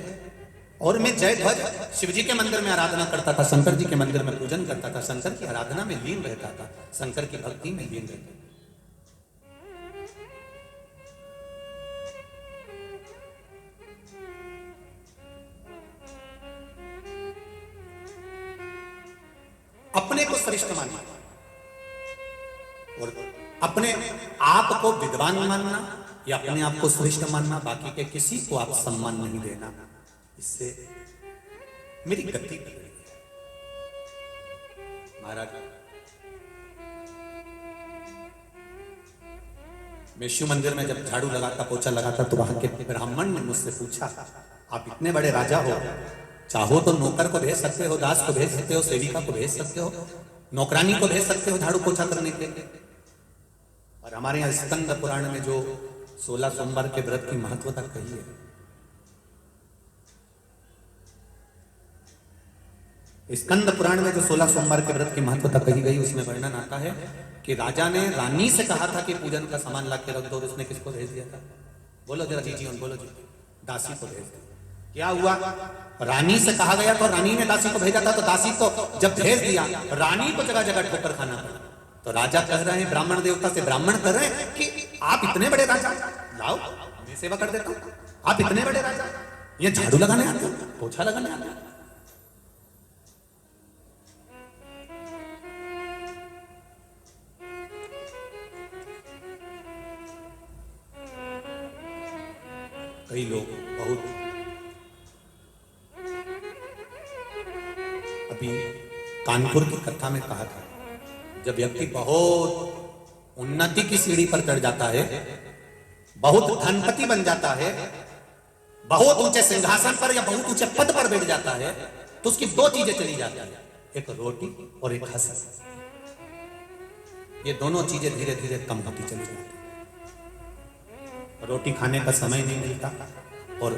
और मैं जय ध्वज शिव जी के मंदिर में आराधना करता था, शंकर जी के मंदिर में पूजन करता था, शंकर की आराधना में लीन रहता था, शंकर की भक्ति में लीन रहता था। अपने को श्रेष्ठ मानना और अपने आप को विद्वान मानना या अपने आप को श्रेष्ठ मानना, बाकी के किसी को आप सम्मान नहीं देना, इससे मेरी गति कर रही है। महाराज, मैं शिव मंदिर में जब झाड़ू लगाता, पोछा लगाता, तो वहां के ब्राह्मण ने मुझसे पूछा, आप इतने बड़े राजा हो, चाहो तो नौकर को भेज सकते हो, दास को भेज सकते हो, सेविका को भेज सकते हो, नौकरानी को भेज सकते हो झाड़ू पोछा करने के लिए। और हमारे यहाँ स्कंद पुराण में जो 16 सोमवार के व्रत की महत्वता कही है, स्कंद पुराण में जो 16 सोमवार के व्रत की महत्वता कही गई, उसमें वर्णन आता है कि राजा ने रानी से कहा था कि पूजन का सामान ला के रख दो, और उसने किसको भेज दिया था? बोलो जरा जी, बोलो जी, दासी को भेज दिया। क्या हुआ? रानी से कहा गया तो रानी ने दासी को भेजा था, तो दासी को जब भेज दिया, रानी को जगह जगह ठोकर खाना पड़ा। तो राजा कह रहे हैं, ब्राह्मण देवता से ब्राह्मण कह रहे हैं कि आप इतने बड़े राजा, लाओ मैं सेवा कर देता हूं, आप इतने बड़े राजा, ये झाड़ू लगाने आते हो, पोछा लगाने आते हो। कई लोग बहुत अभी कानपुर की कथा में कहा था, जब व्यक्ति बहुत उन्नति की सीढ़ी पर चढ़ जाता है, बहुत धनपति बन जाता है, बहुत ऊंचे सिंहासन पर या बहुत ऊंचे पद पर बैठ जाता है, तो उसकी दो चीजें चली जाती है, एक रोटी और एक हंसी। ये दोनों चीजें धीरे धीरे कम होती चली जाती है। रोटी खाने का समय नहीं मिलता और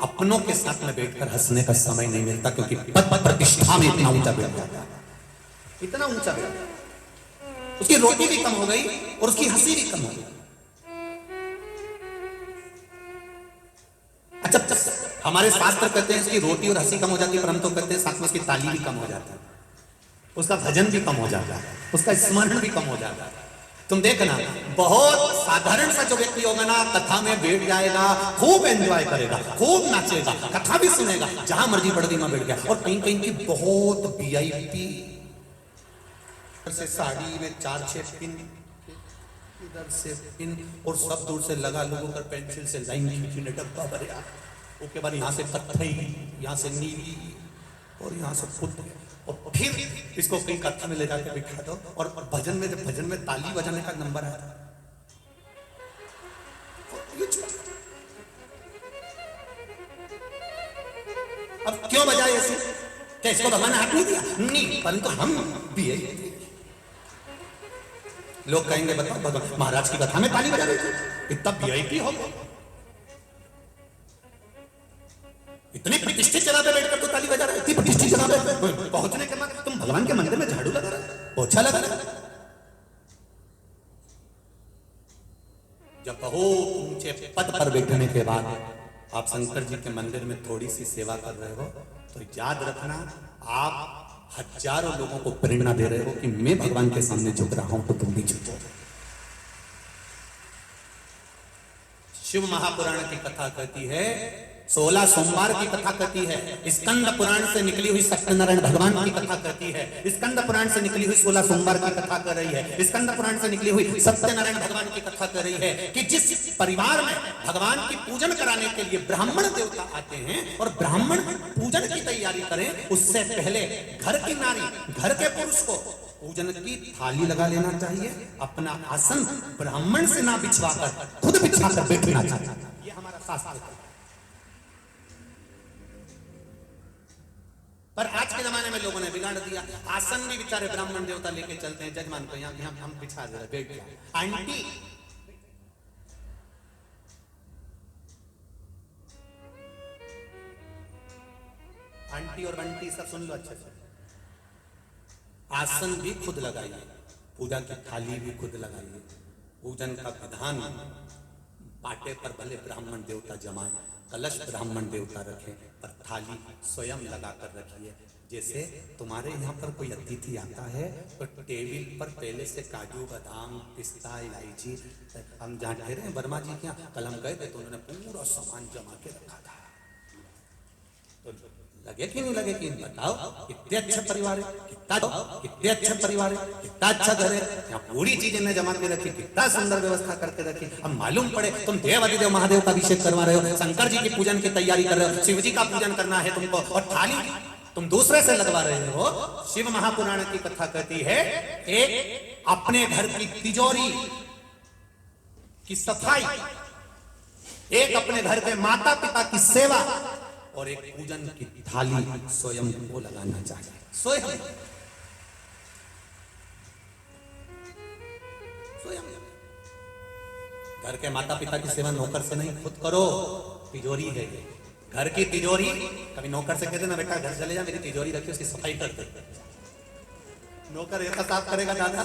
अपनों के साथ में बैठकर हंसने का समय नहीं मिलता, क्योंकि पद प्रतिष्ठा में इतना ऊंचा बैठ जाता है, इतना ऊंचा बैठ जाता है। उसकी रोटी भी कम हो गई और उसकी हंसी भी कम हो गई। अच्छा, हमारे शास्त्र कहते हैं उसकी रोटी और हंसी कम हो जाती है, पर हम तो कहते हैं साथ में उसकी ताली भी कम हो जाती है, उसका भजन भी कम हो जाता है, उसका स्मरण भी कम हो जाता है। तुम देखना, बहुत साधारण सा जो व्यक्ति होगा ना, कथा में बैठ जाएगा, खूब एंजॉय करेगा, खूब नाचेगा, कथा भी सुनेगा, जहां मर्जी बड़दी में बैठ गया। और कहीं कहीं की बहुत वीआईपी से साड़ी में 4-6 पिन, इधर से पिन, और सब दूर से लगा, लोगों कर पेंसिल से लाइन खींचने डब्बा भरे, उसके बाद यहाँ से कत्थई, यहाँ से नीली और यहाँ से फुट, और फिर इसको कहीं कथा में ले जाकर बिठा दो। और भजन में, जब भजन में ताली बजाने का नंबर आया, अब क्यों बजाए ऐसे? क्या इसको भगवान हाथ नहीं दिया? नहीं, परंतु हम भी है। लोग कहेंगे, बताओ भगवान महाराज की कथा में ताली बजा रहे थे, इतना वीआईपी हो गया, इतनी प्रतिष्ठित जगह पे बैठकर तो ताली बजा रहे, इतनी प्रतिष्ठित जगह पे पहुंचने के बाद तुम भगवान के मंदिर में झाड़ू लगा रहे, पोछा लगा रहे। जब बहुत ऊंचे पद पर बैठने के बाद आप शंकर जी के मंदिर में थोड़ी सी सेवा कर रहे हो, तो याद रखना, आप हजारों लोगों को प्रेरणा दे रहे हो कि मैं भगवान के सामने झुक रहा हूं, तो तुम भी झुको। शिव महापुराण की कथा कहती है, 16 सोमवार की कथा कहती है, स्कंद पुराण से निकली हुई सत्यनारायण भगवान की कथा कहती है, स्कंद पुराण से निकली हुई 16 सोमवार की कथा कर रही है, स्कंद पुराण से निकली हुई सत्यनारायण भगवान की कथा कर रही है कि जिस परिवार में भगवान की पूजन कराने के लिए ब्राह्मण देवता आते हैं और ब्राह्मण पूजन की तैयारी करें, उससे पहले घर की नारी, घर के पुरुष को पूजन की थाली लगा लेना चाहिए, अपना आसन ब्राह्मण से ना बिछवाकर खुद बिछाकर बैठना चाहिए। ये हमारा शास्त्र है। पर आज के जमाने में लोगों ने बिगाड़ दिया, आसन भी बेचारे ब्राह्मण देवता लेके चलते हैं, जजमान को यहाँ हम बिछा दे रहे, बैठ गया। आंटी और बंटी सब सुन लो अच्छे से, आसन भी खुद लगाइए, पूजा की थाली भी खुद लगाइए। पूजन का विधान, पाटे पर भले ब्राह्मण देवता जमाए, कलश ब्राह्मण देवता रखे, पर थाली स्वयं लगाकर रखिए। जैसे तुम्हारे यहाँ पर कोई अतिथि आता है तो टेबल पर पहले से काजू बादाम पिस्ता इलायची, हम जहाँ ठहरे वर्मा जी के यहाँ कल हम गए थे तो उन्होंने पूरा सामान जमा के रखा था। तो लगे कि नहीं लगे कि बताओ, कितने अच्छे परिवार है, कितने अच्छे परिवार है, कितना अच्छा घर है, यहाँ पूरी चीजें ने जमा के रखी, कितना सुंदर व्यवस्था करके रखी। अब मालूम पड़े तुम देव अधिदेव महादेव का अभिषेक करवा रहे हो, शंकर जी की पूजन की तैयारी कर रहे हो, शिव जी का पूजन करना है तुमको, और थाली तुम दूसरे से लगवा रहे हो। शिव महापुराण की कथा कहती है, एक अपने घर की तिजोरी की सफाई, एक अपने घर के माता पिता की सेवा, और एक पूजन की थाली स्वयं को लगाना चाहिए। स्वयं स्वयं घर के माता पिता की सेवा नौकर से नहीं, खुद करो। तिजोरी है घर की तिजोरी, कभी नौकर से कहते ना बेटा घर चले जा, मेरी तिजोरी रखी उसकी सफाई कर दे। नौकर ऐसा साफ करेगा दादा,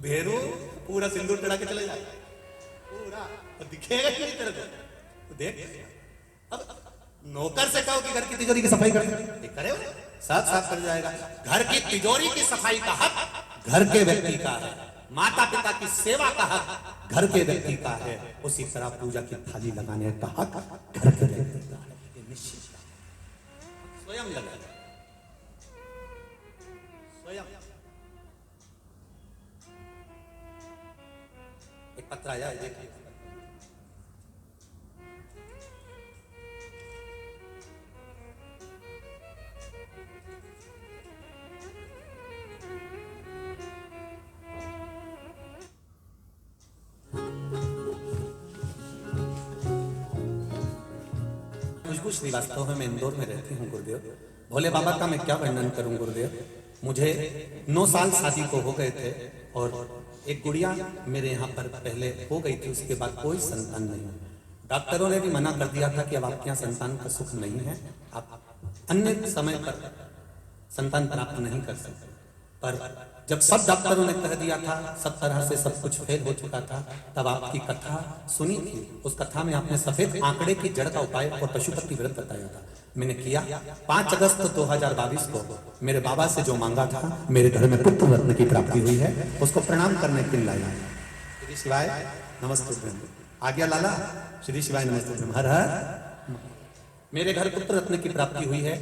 भेरू पूरा सिंदूर चढ़ा के चले जाए पूरा, तो दिखेगा ही नहीं तेरे को। देख अब नौकर से कहो कि घर की तिजोरी की सफाई कर दे, करे साफ साफ कर जाएगा। घर की तिजोरी की सफाई का हक घर के व्यक्ति का है, माता पिता की सेवा का हक घर के व्यक्ति का है, उसी तरह पूजा की थाली लगाने का हक घर के व्यक्ति का है। ये निश्चित स्वयं लगा, स्वयं। एक पत्र आया है, देखिए। खुशबू श्रीवास्तव है, मैं इंदौर में रहती हूँ गुरुदेव। भोले बाबा का मैं क्या वर्णन करूँ गुरुदेव। मुझे 9 साल शादी को हो गए थे और एक गुड़िया मेरे यहाँ पर पहले हो गई थी, उसके बाद कोई संतान नहीं। डॉक्टरों ने भी मना कर दिया था कि अब आपके यहाँ संतान का सुख नहीं है, आप अन्य समय पर संतान प्राप्त नहीं कर सकते। पर जब सब डॉक्टरों ने कह दिया था, सब तरह से सब कुछ फेल हो चुका था, तब आपकी कथा सुनी थी। उस कथा में आपने सफेद आंकड़े की जड़ का उपाय और पशुपति व्रत बताया था, मैंने किया। 5 अगस्त 2022 को मेरे बाबा से जो मांगा था, मेरे घर में पुत्र रत्न की प्राप्ति हुई है, उसको प्रणाम करने के लिए लाया। श्री शिवाय नमस्ते। आ गया लाला, श्री शिवाय नमस्ते। हर हर। मेरे घर पुत्र रत्न की प्राप्ति हुई है।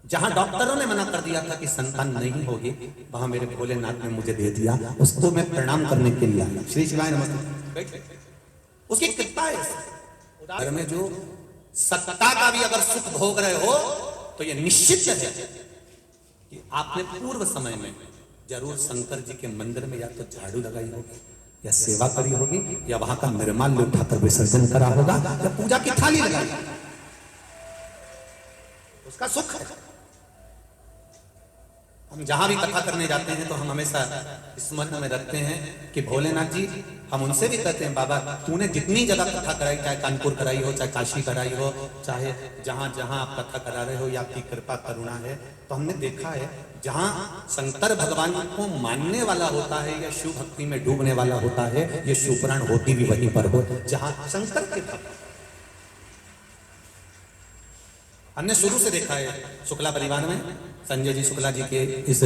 जहां डॉक्टरों ने मना कर दिया था कि संतान नहीं होगी, वहां मेरे भोलेनाथ ने मुझे दे दिया, उसको मैं प्रणाम करने के लिए आया। श्री शिवाय नमस्ते। उसकी कृपा है। घर में जो सत्ता का भी अगर सुख भोग रहे हो तो ये निश्चित है कि आपने पूर्व समय में जरूर शंकर जी के मंदिर में या तो झाड़ू लगाई होगी, या सेवा करी होगी, या वहां का निर्माल्य उठाकर विसर्जन करा होगा, या पूजा की थाली लगाई, उसका सुख है। हम जहां भी कथा करने जाते हैं तो हम हमेशा स्मरण में रखते हैं कि भोलेनाथ जी, हम उनसे भी कहते हैं बाबा तूने जितनी जगह कथा कराई, चाहे कानपुर कराई हो, चाहे काशी कराई हो, चाहे जहां जहां आप कथा करा रहे हो, या आपकी कृपा करुणा है, तो हमने देखा है जहां शंकर भगवान को मानने वाला होता है या शिव भक्ति में डूबने वाला होता है, ये शिवपुराण होती भी वहीं पर हो जहां शंकर के भक्त। हमने शुरू से देखा है शुक्ला परिवार में, संजय जी शुक्ला जी के इस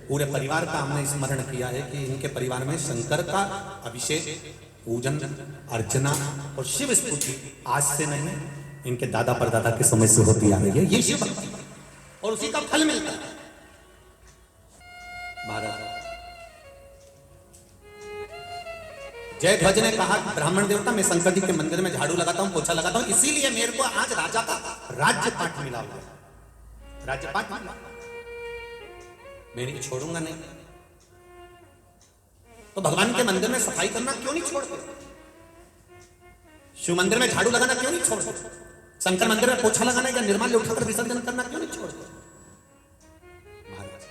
पूरे परिवार का हमने स्मरण किया है कि इनके परिवार में शंकर का अभिषेक, पूजन, अर्चना और शिव स्तुति आज से नहीं, इनके दादा परदादा के समय से होती आ रही है। ये शिव भक्ति और उसी का फल मिलता है। भारत जय ध्वज ने कहा कि ब्राह्मण देवता, मैं शंकर जी के मंदिर में झाड़ू लगाता हूँ, पोछा लगाता हूँ, इसीलिए मेरे को आज राजा का राज्य पाठ मिला हुआ है। राज्य पाठ मिला। मैं नहीं छोड़ूंगा नहीं। तो भगवान के मंदिर में सफाई करना क्यों नहीं छोड़ते? शिव मंदिर में झाड़ू लगाना क्यों नहीं छोड़ते? शंकर मंदिर में पोछा लगाना या निर्माल्य उठाकर विसर्जन करना क्यों नहीं छोड़ते? महाराज,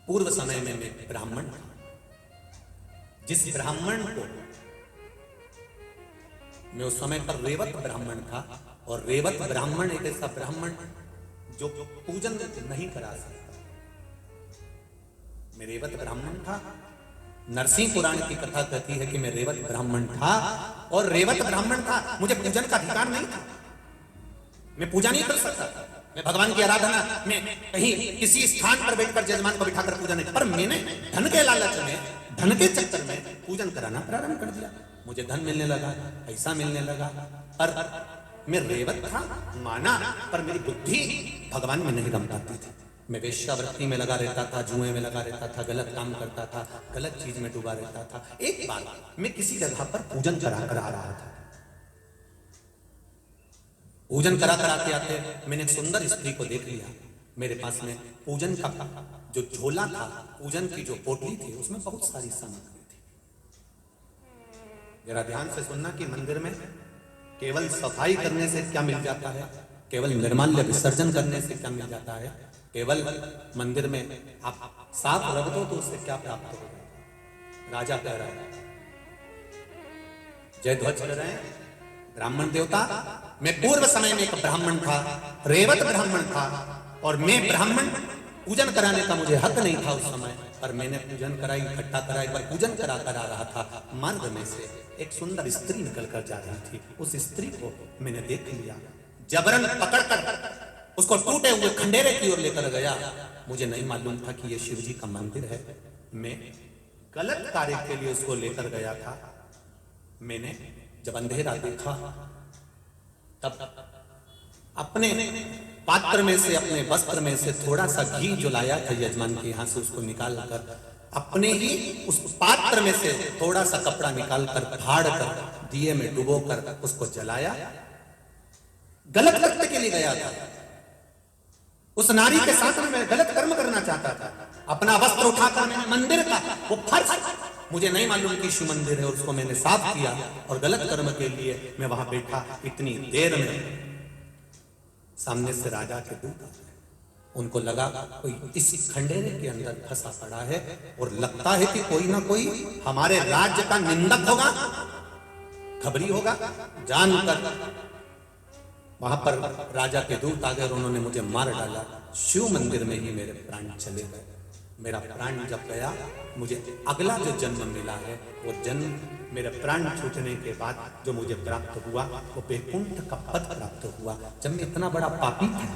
पूर्व समय में मैं ब्राह्मण था। जिस ब्राह्मण को मैं उस समय पर रेवत ब्राह्मण था, और रेवत ब्राह्मण एक ऐसा ब्राह्मण जो पूजन नहीं करा सकता। मैं रेवत ब्राह्मण था। नरसिंह पुराण की कथा कहती है कि मैं रेवत ब्राह्मण था, और रेवत ब्राह्मण था, मुझे पूजन का अधिकार नहीं था। मैं पूजा नहीं कर सकता। मैं भगवान की आराधना में कहीं किसी स्थान पर बैठकर जजमान को बिठाकर पूजा नहीं, पर मैंने धन के लालच में, धन के चक्कर में पूजन कराना प्रारंभ कर दिया। मुझे धन मिलने लगा, पैसा मिलने लगा, पर मैं रेवत था माना, पर मेरी बुद्धि भगवान में नहीं रम पाती थी। मैं वेश्यावृत्ति में लगा रहता था, जुए में लगा रहता था, गलत काम करता था, गलत चीज में डूबा रहता था। एक बार मैं किसी जगह पर पूजन करा कर आ रहा था। पूजन करा कर आते आते मैंने एक सुंदर स्त्री को देख लिया। मेरे पास में पूजन का जो झोला था, पूजन की जो पोटली थी, उसमें बहुत सारी सामग्री थी। जरा ध्यान से सुनना कि मंदिर में केवल सफाई करने से क्या मिल जाता है, केवल निर्माल्य विसर्जन करने से क्या मिल जाता है, केवल मंदिर में आप साफ रख दो तो उससे क्या प्राप्त होगा। राजा कह रहा है, जय ध्वज कर रहे हैं ब्राह्मण देवता। मैं पूर्व समय में एक ब्राह्मण था, रेवत ब्राह्मण था, और मैं ब्राह्मण पूजन कराने का मुझे हक नहीं था उस समय, पर मैंने पूजन कराई, इकट्ठा करा। एक बार पूजन करा कर आ रहा था, मार्ग में से एक सुंदर स्त्री निकल कर जा रही थी। उस स्त्री को मैंने देख लिया, जबरन पकड़कर उसको टूटे हुए खंडेरे की ओर लेकर गया। मुझे नहीं मालूम था कि यह शिव जी का मंदिर है। मैं गलत कार्य के लिए उसको लेकर गया था। मैंने जब अंधेरा देखा, तब अपने पात्र में से, अपने वस्त्र में से थोड़ा सा घी जो लाया था यजमान के यहाँ से, उसको निकाल कर अपने ही उस पात्र में से थोड़ा सा कपड़ा निकाल कर फाड़ कर दिए में डुबो कर उसको जलाया। गलत कृत्य के लिए गया था। उस नारी के साथ में मैं गलत कर्म करना चाहता था। अपना वस्त्र उठाकर मैंने मंदिर का वो फर्श, मुझे नहीं मालूम कि शिव मंदिर है, और उसको मैंने साफ किया और गलत कर्म के लिए मैं वहां बैठा। इतनी देर में सामने से राजा के दूत आ गए। उनको लगा कोई इस खंडेरे के अंदर फंसा पड़ा है, और लगता है कि कोई ना कोई हमारे राज्य का निंदक होगा, खबरी होगा। जानकर वहां पर राजा के दूत आ गए और उन्होंने मुझे मार डाला। शिव मंदिर में ही मेरे प्राण चले गए। मेरा प्राण जब गया, मुझे अगला जो जन्म मिला है, वो जन्म मेरे प्राण छूटने के बाद जो मुझे प्राप्त हुआ, वो वैकुंठ का पद प्राप्त हुआ। जब मैं इतना बड़ा पापी था,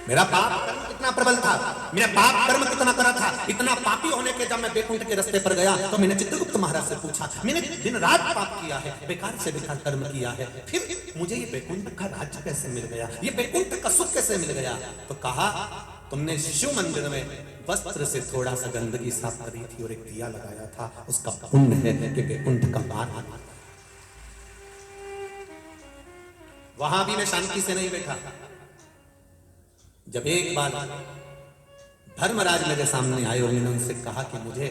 मेरा पाप कर्म कितना प्रबल था, मेरा पाप कर्म कितना करा था, इतना पापी होने के जब मैं वैकुंठ के रास्ते पर गया, तो मैंने चित्रगुप्त महाराज से पूछा, मैंने दिन रात पाप किया है, बेकार से बेकार कर्म किया है, फिर मुझे ये वैकुंठ का राज्य कैसे मिल गया, ये वैकुंठ का सुख कैसे मिल गया? तो कहा, तुमने शिव मंदिर में वस्त्र से थोड़ा सा गंदगी साफ करी थी और एक दिया लगाया था, उसका पुण्य है कि वैकुंठ का द्वार। वहां भी मैं शांति से नहीं बैठा। जब एक बार धर्मराज मेरे सामने आए और मैंने उनसे कहा कि मुझे,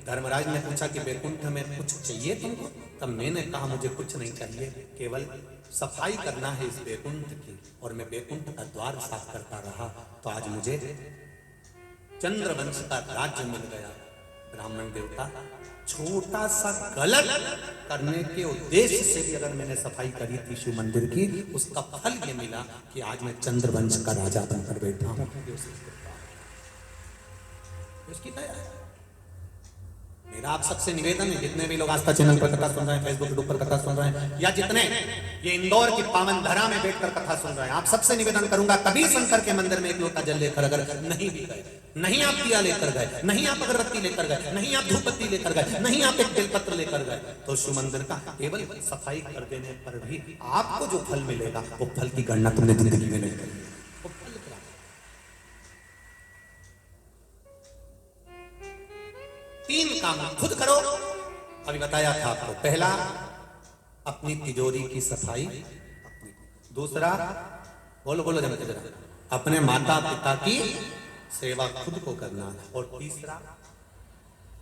धर्मराज ने पूछा कि वैकुंठ में कुछ चाहिए तुमको? तब मैंने कहा मुझे कुछ नहीं चाहिए, केवल सफाई करना है इस वैकुंठ की। और मैं वैकुंठ का द्वार साफ करता रहा, तो आज मुझे चंद्रवंश का राज्य मिल गया। ब्राह्मण देवता, छोटा सा गलत करने के उद्देश्य से भी अगर मैंने सफाई करी थी शिव मंदिर की, उसका फल ये मिला कि आज मैं चंद्रवंश का राजा बनकर बैठा हूं। उसकी दया है। मेरा आप सबसे निवेदन है, जितने भी लोग आस्था चैनल पर कथा सुन रहे हैं, फेसबुक यूट्यूब पर कथा सुन रहे हैं, या जितने ये इंदौर की पावन धरा में बैठकर कथा सुन रहे हैं, आप सबसे निवेदन करूंगा, कभी शंकर के मंदिर में एक लोटा जल लेकर अगर नहीं भी गए, नहीं आप दिया लेकर गए, नहीं आप अगरबत्ती लेकर गए, नहीं आप धूपबत्ती लेकर गए, नहीं आप एक बेलपत्र लेकर गए, तो शिव मंदिर का केवल सफाई कर देने पर भी आपको जो फल मिलेगा, वो फल की गणना तुमने जिंदगी में नहीं करी। तीन काम खुद करो, अभी बताया था आपको। पहला, अपनी तिजोरी की सफाई। दूसरा, बोलो बोलो जरा, अपने माता पिता की सेवा खुद को करना। और तीसरा,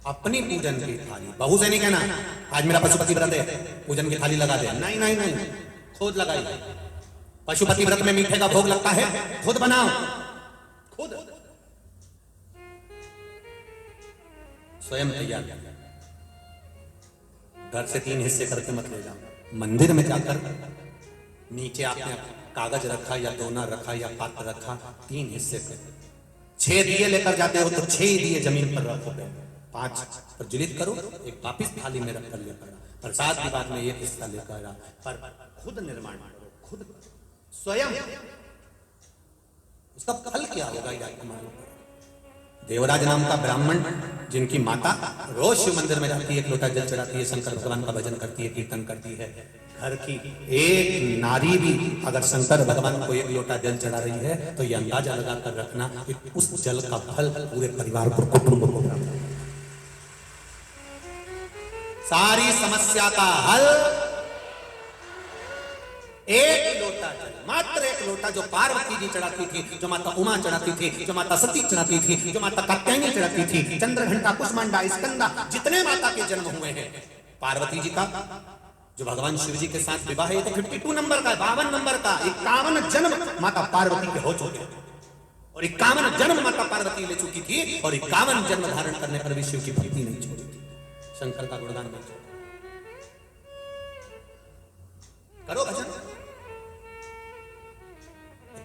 अपनी पूजन की थाली बहू से नहीं कहना आज मेरा पशुपति व्रत है पूजन की थाली लगा दे, नहीं नहीं नहीं, खुद लगाई। पशुपति व्रत में मीठे का भोग लगता है, खुद बनाओ, खुद स्वयं तैयार कर। घर से 3 हिस्से करके मत ले जाओ। मंदिर में जाकर नीचे आपने कागज रखा या दोना रखा या पात्र रखा, 3 हिस्से कर। 6 दिए लेकर जाते हो तो 6 दिए जमीन पर रखो, 5 प्रज्वलित करो, एक वापिस थाली में रखकर लेकर। प्रसाद के बाद में एक हिस्सा लेकर आ, पर खुद निर्माण करो, खुद स्वयं। उसका फल क्या होगा ये आपको मालूम है। देवराज नाम का ब्राह्मण जिनकी माता रोज शिव मंदिर में जाती है, एक लोटा जल चढ़ाती है, शंकर भगवान का भजन करती है, कीर्तन करती है। घर की एक नारी भी अगर शंकर भगवान को एक लोटा जल चढ़ा रही है तो ये अंदाजा लगाकर रखना कि उस जल का फल पूरे परिवार को, कुटुंब को प्राप्त होगा। सारी समस्या का हल एक लोटा जल, मात्र एक लोटा, जो पार्वती जी चढ़ाती थी, जो माता उमा चढ़ाती थी, जो माता सती चढ़ाती थी, जो माता कात्यायनी चढ़ाती थी, चंद्रघंटा, कुष्मांडा, स्कंदा, जितने माता के जन्म हुए हैं। पार्वती जी का जो भगवान शिव जी के साथ विवाह है, ये तो 52 नंबर का, 52 नंबर का, 51 जन्म माता पार्वती के हो चुके और 51 जन्म माता पार्वती ले चुकी थी और 51 जन्म धारण करने पर भी शिव की भक्ति नहीं छोड़ी थी, शंकर का गुणगान नहीं छोड़ा। करो भजन।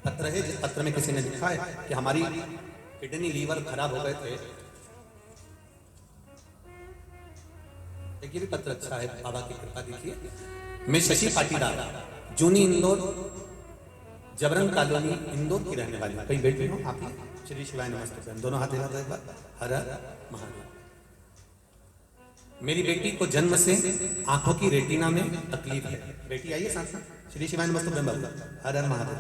पत्र है, जिस पत्र में किसी ने लिखा है कि हमारी किडनी लीवर खराब हो गए थे। ये भी पत्र अच्छा है, बाबा की कृपा देखिए। मैं शशि पाटीदार, जूनी इंदौर, जबरन कॉलोनी इंदौर की रहने वाली। कई बेटी हो आप? श्री शिवाय नमस्ते। दोनों हाथ हिला दो एक बार। हर हर महादेव। मेरी बेटी को जन्म से आंखों की रेटिना में तकलीफ है। बेटी आइए साथ साथ। श्री शिवाय नमस्ते। हर हर महादेव।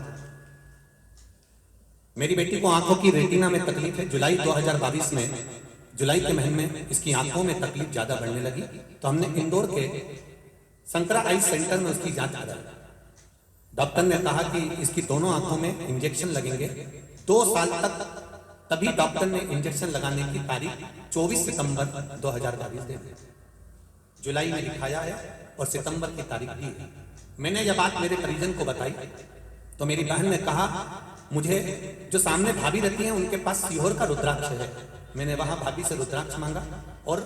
मेरी बेटी को आंखों की रेटिना में तकलीफ है। जुलाई 2022 में, जुलाई के महीने में इसकी आंखों में तकलीफ ज्यादा बढ़ने लगी तो हमने इंदौर के संकरा आई सेंटर में उसकी जांच कराई। डॉक्टर ने कहा कि इसकी दोनों आंखों में इंजेक्शन लगेंगे 2 साल तक। तभी डॉक्टर ने इंजेक्शन लगाने की तारीख 24 सितंबर 2022 दे दी। जुलाई में दिखाया है और सितंबर की तारीख दी है। मैंने जब बात मेरे परिजन को बताई तो मेरी बहन ने कहा, मुझे जो सामने भाभी रहती हैं उनके पास सीहोर का रुद्राक्ष है। मैंने वहां भाभी से रुद्राक्ष मांगा और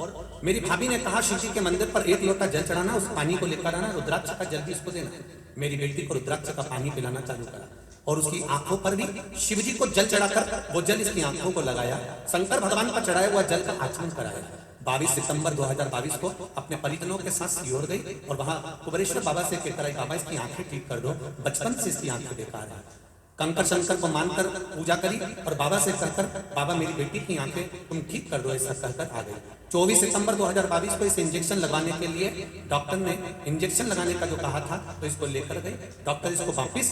मेरी भाभी ने कहा, शिव जी के मंदिर पर 1 लोटा जल चढ़ाना, उस पानी को लेकर आना, रुद्राक्ष का जल्दी इसको देना। मेरी बेटी को रुद्राक्ष का पानी पिलाना चालू करा और उसकी आंखों पर भी शिव जी को जल चढ़ाकर वो जल इसकी आंखों को लगाया। शंकर भगवान पर चढ़ाया हुआ जल का आचमन कराया। 22 सितंबर 2022 को अपने परिजनों के साथ सीहोर गई और वहां कुबेरेश्वर बाबा से कहकर आई, बाबा इसकी आंखें ठीक कर दो, बचपन से इसकी आंखें बेकार है। कंकर शंकर को मानकर पूजा करी और बाबा से कहकर, बाबा मेरी बेटी की आंखें तुम ठीक कर दो, ऐसा कहकर आ गई। 24 सितंबर 2022 को इस इंजेक्शन लगाने के लिए डॉक्टर ने इंजेक्शन लगाने का जो कहा था तो इसको लेकर गए। डॉक्टर इसको वापिस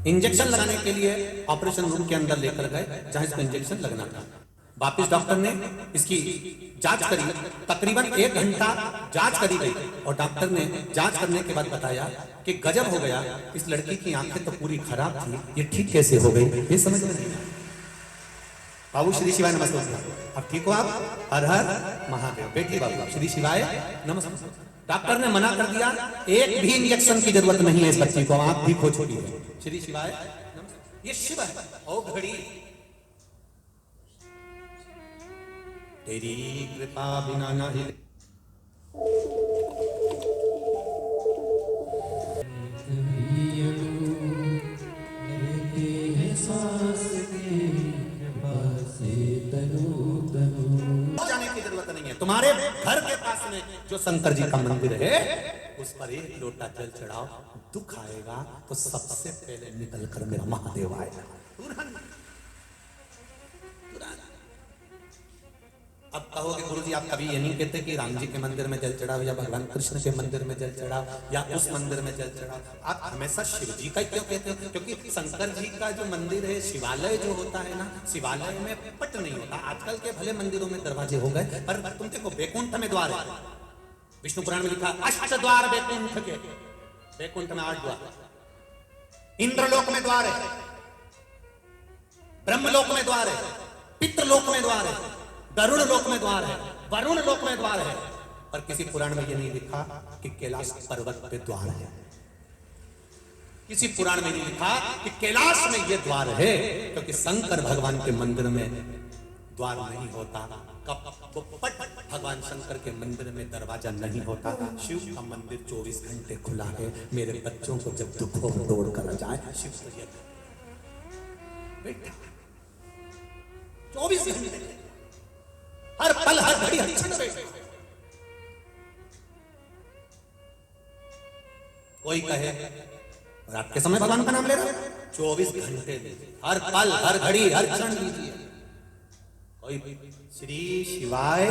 इंजेक्शन लगाने के लिए ऑपरेशन रूम के अंदर लेकर गए जहां इसको इंजेक्शन लगना था। वापिस डॉक्टर ने इसकी जांच करी, तकरीबन 1 घंटा जांच करी गई और डॉक्टर ने जांच करने के बाद बताया कि गजब हो गया, इस लड़की की आंखें तो पूरी खराब थी, ये ठीक कैसे हो गई, ये समझ में नहीं आया। बाबू श्री शिवाय नमस्ते। अब ठीक हो आप? हर हर महादेव। बेटी बाबू श्री शिवाय नमस्ते। डॉक्टर ने मना कर दिया, एक भी इंजेक्शन की जरूरत नहीं है इस बच्ची को, आप ठीक हो चुकी है। श्री शिवाय नमस्ते। ये शिव है ओ घड़ी, तेरी कृपा बिना ना हिले। जाने की जरूरत नहीं है। तुम्हारे घर के पास में जो शंकर जी का मंदिर है उस पर 1 लोटा जल चढ़ाओ, दुख आएगा तो सबसे पहले निकल कर मेरा महादेव आएगा। अब कहोगे गुरुजी आप कभी ये नहीं कहते कि राम जी के मंदिर में जल चढ़ाओ या भगवान कृष्ण के मंदिर में जल चढ़ाओ या उस मंदिर में जल चढ़ाओ, आप हमेशा शिव जी का क्यों कहते हो? क्योंकि शंकर जी का जो मंदिर है, शिवालय जो होता है ना, शिवालय में पट नहीं होता। आजकल के भले मंदिरों में दरवाजे हो गए, पर तुम देखो बैकुंठ में द्वार है। विष्णु पुराण में लिखा 8 द्वार बैकुंठ के, बैकुंठ में 8 द्वार। इंद्रलोक में द्वार है, ब्रह्मलोक में द्वार है, पितृलोक में द्वार है, गरुड़ लोक में द्वार है, वरुण लोक में द्वार है, पर किसी पुराण में यह नहीं लिखा कि कैलाश पर्वत पे द्वार है। किसी पुराण में नहीं लिखा कि कैलाश में यह द्वार है, क्योंकि शंकर भगवान के मंदिर में द्वार नहीं होता। कपट भगवान शंकर के मंदिर में दरवाजा नहीं होता। शिव का मंदिर 24 घंटे खुला है। मेरे बच्चों को जब दुख हो दौड़ कर जाए, शिव तो ये बेटा 24 घंटे, हर पल हर घड़ी हर क्षण बैठे। कोई कहे रात के समय भगवान का नाम ले रहे, 24 घंटे हर पल हर घड़ी हर क्षण लीजिए। कोई श्री शिवाय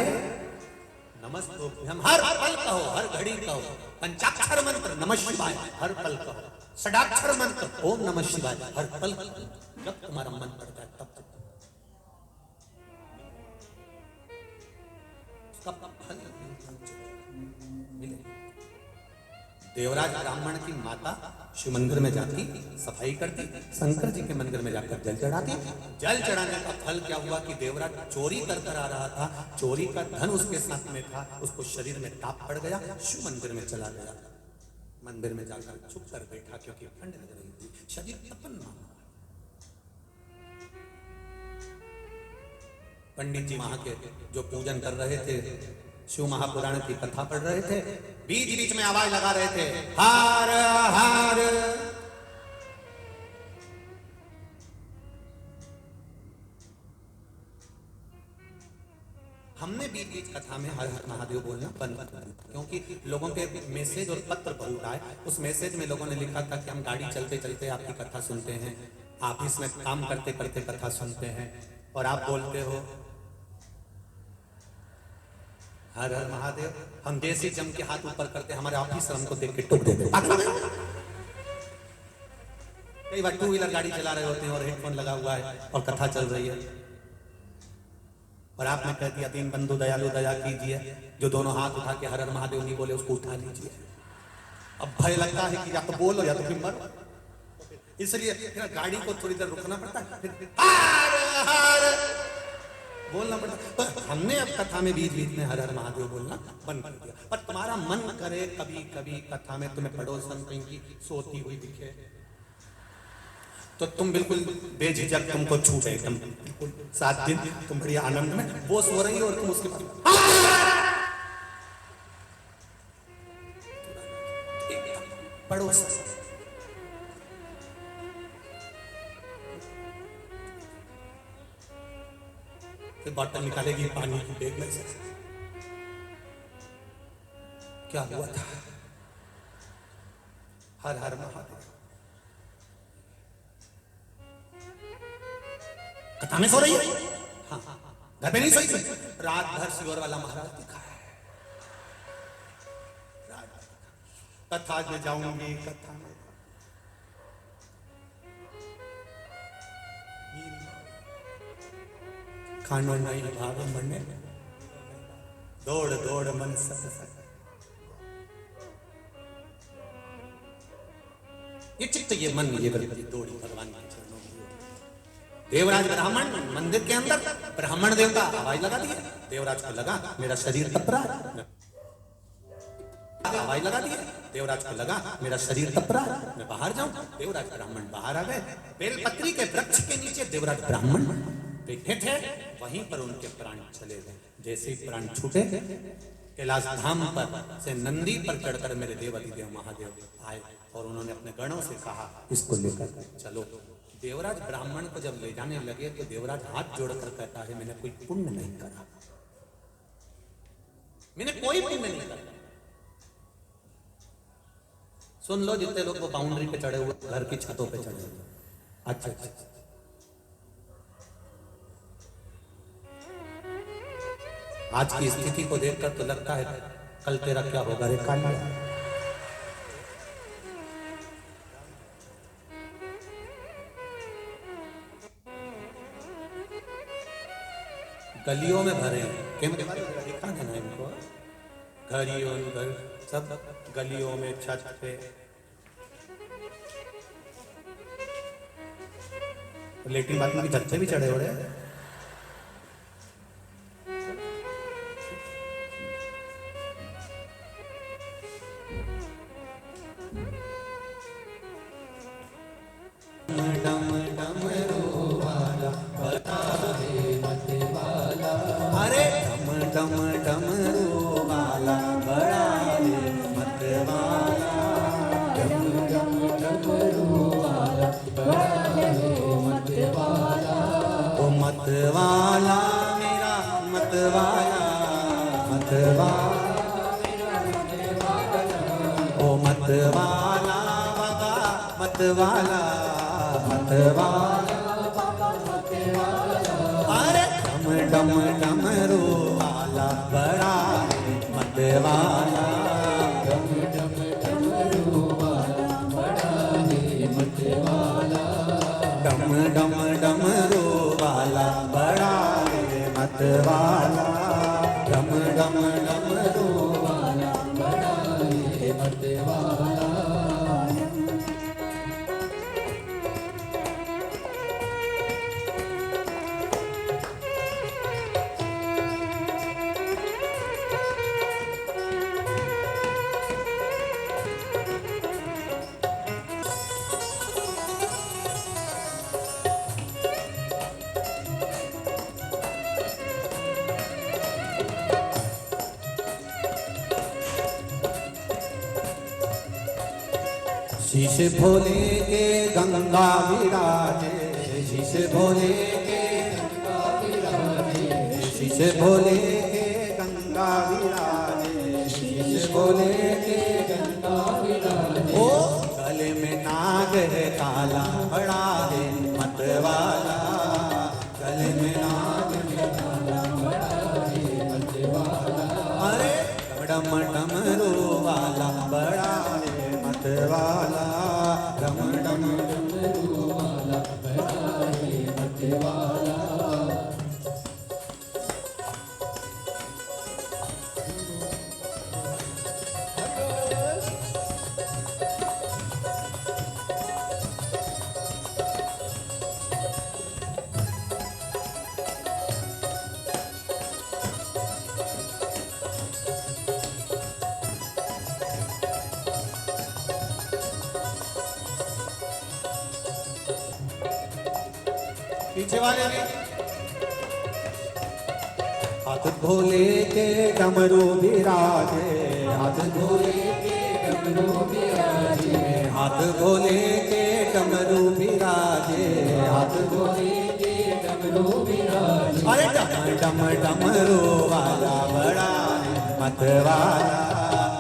नमस्तुभ्यम हर पल कहो, हर घड़ी कहो। पंचाक्षर मंत्र नमः शिवाय हर पल कहो। षडाक्षर मंत्र ओम नमः शिवाय हर पल कहो। जब तुम्हारा मन पड़ता है तब उसका फल मिले। देवराज ब्राह्मण की माता शिव मंदिर में जाती, सफाई करती, शंकर जी के मंदिर में जाकर जल चढ़ाती। जल चढ़ाने का फल क्या हुआ कि देवराज चोरी कर कर आ रहा था, चोरी का धन उसके साथ में था, उसको शरीर में ताप पड़ गया, शिव मंदिर में चला गया। मंदिर में जाकर छुप कर बैठा, क्योंकि ठंड लग रही थी, शरीर तपन मांगा। पंडित जी वहां के जो पूजन कर रहे थे, शिव महापुराण की कथा पढ़ रहे थे, बीच बीच में आवाज लगा रहे थे, हार हार। हमने बीच बीच कथा में हर हर महादेव बोलना बंद कर दिया, क्योंकि लोगों के मैसेज और पत्र बहुत आए। उस मैसेज में लोगों ने लिखा था कि हम गाड़ी चलते चलते आपकी कथा सुनते हैं, ऑफिस में काम करते करते कथा सुनते हैं, और आप बोलते हो हर हर महादेव। हम जैसे जम के हाथ ऊपर करते, हमारे ऑफिसर हमको देख के टोक देते। कई बार 2 व्हीलर गाड़ी चला रहे होते हैं और हेडफोन लगा हुआ है और कथा चल रही है, और आपने कह दिया दीन बंधु दयालु दया कीजिए, जो दोनों हाथ उठा के हर हर महादेव नहीं बोले उसको उठा लीजिए। अब भय लगता है कि या तो बोलो या तो फिर मरो, इसलिए फिर गाड़ी को थोड़ी देर रुकना पड़ता है, फिर हर हर बोलना पड़ता। तो हमने अब कथा में बीच बीच में हर हर महादेव बोलना बंद कर दिया। पर तुम्हारा मन करे कभी कभी कथा में तुम्हें पड़ोसन कहीं की सोती हुई दिखे, तो तुम बिल्कुल बेझिझक तुमको छूट एकदम 7 दिन तुम बड़ी आनंद में वो सो रही हो और तुम उसके पास पड़ोस। फिर बॉटल निकालेगी पानी की बैग में से। क्या हुआ था? हर हर महादेव। कथा में सो रही है? हाँ, घर पे नहीं सोई थी। रात भर सियोर वाला महाराज दिखा है। कथा में जाऊंगी, कथा में खानो नहीं भाव मन, दौड़ दौड़ मन सत सत। ये चित्त ये मन ये वृत्ति दौड़ी भगवान के चरणों में। देवराज ब्राह्मण मंदिर के अंदर, ब्राह्मण देवता आवाज लगा दिए। देवराज को लगा मेरा शरीर तप रहा है, आवाज लगा दिए। देवराज को लगा मेरा शरीर तप रहा है, मैं बाहर जाऊं। देवराज ब्राह्मण बाहर आ गए। बेलपत्री के वृक्ष के नीचे देवराज ब्राह्मण बैठे थे, वहीं पर उनके प्राण चले गए। जैसे ही प्राण छूटे, कैलाश धाम पर से नंदी पर चढ़कर मेरे देवाधिदेव महादेव आए और उन्होंने अपने गणों से कहा इसको लेकर चलो। देवराज ब्राह्मण को जब ले जाने लगे तो देवराज हाथ जोड़कर कहता है मैंने कोई पुण्य नहीं करा, मैंने कोई पुण्य नहीं करा। सुन लो जितने लोग वो बाउंड्री पे चढ़े हुए, घर की छतों पे चढ़े हुए। अच्छा अच्छा, आज की स्थिति को देखकर तो लगता है कल तेरा क्या होगा रे कान्हा। गलियों में भरे कैमरे वाले दिखा देना इनको, घरियों घर सब गलियों में छत पे लेकिन बात में छत पे भी चढ़े हो रहे हैं। डम डमरू वाला बड़ा है मत वाला, अरे डम डम डमरू वाला बड़ा है मत वाला, डम डम डमरू वाला बड़ा है मत वाला, ओ मत वाला मेरा मत वाला, मत वाला ओ मत वाला बाबा मत वाला, मत वाला अरे डम डम डमरू वाला बड़ा है मत वाला, डम डम डमरू वाला बड़ा है मत वाला, डम डम डमरू वाला बड़ा है मत वाला, डम डम डमरू वाला बड़ा है मत वाला। शीश भोले के गंगा विराजे, शीश भोले के गंगा विराजे, शीश भोले के गंगा विराजे, शीश भोले के गंगा विराजे, ओ गले में नाग है काला बड़ा है मत वाला, गले में नाग है काला बड़ा है मत वाला, अरे डम डमरू वाला बड़ा है मत वाला, डम डम डमरू वाला बड़ा है मत वाला। पीछे वाले ने हाथ भोले के डमरू विराजे, हाथ भोले के डमरू विराजे, हाथ भोले के डमरू विराजे, हाथ भोले के डमरू विराजे, अरे डम डम डमरू वाला बड़ा है मत वाला,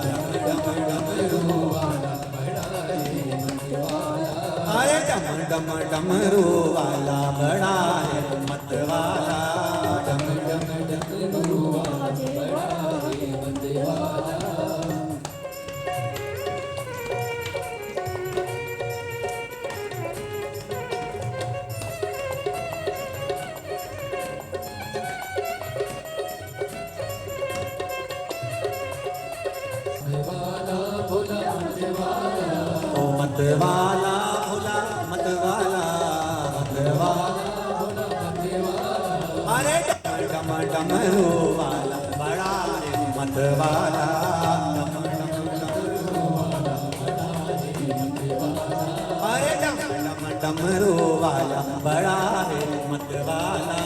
डम डम डमरू वाला बड़ा है मत वाला, अरे डम डम डमरू वाला बड़ा है मत वाला, डम डम डमरू वाला बड़ा है मत वाला। ओ मत वाला भोला मत वाला, मत वाला भोला मत वाला, अरे डम डमरू वाला बड़ा है मत वाला, डम डम डमरू वाला बड़ा है मत वाला, अरे डम डम डमरू वाला बड़ा है मत वाला,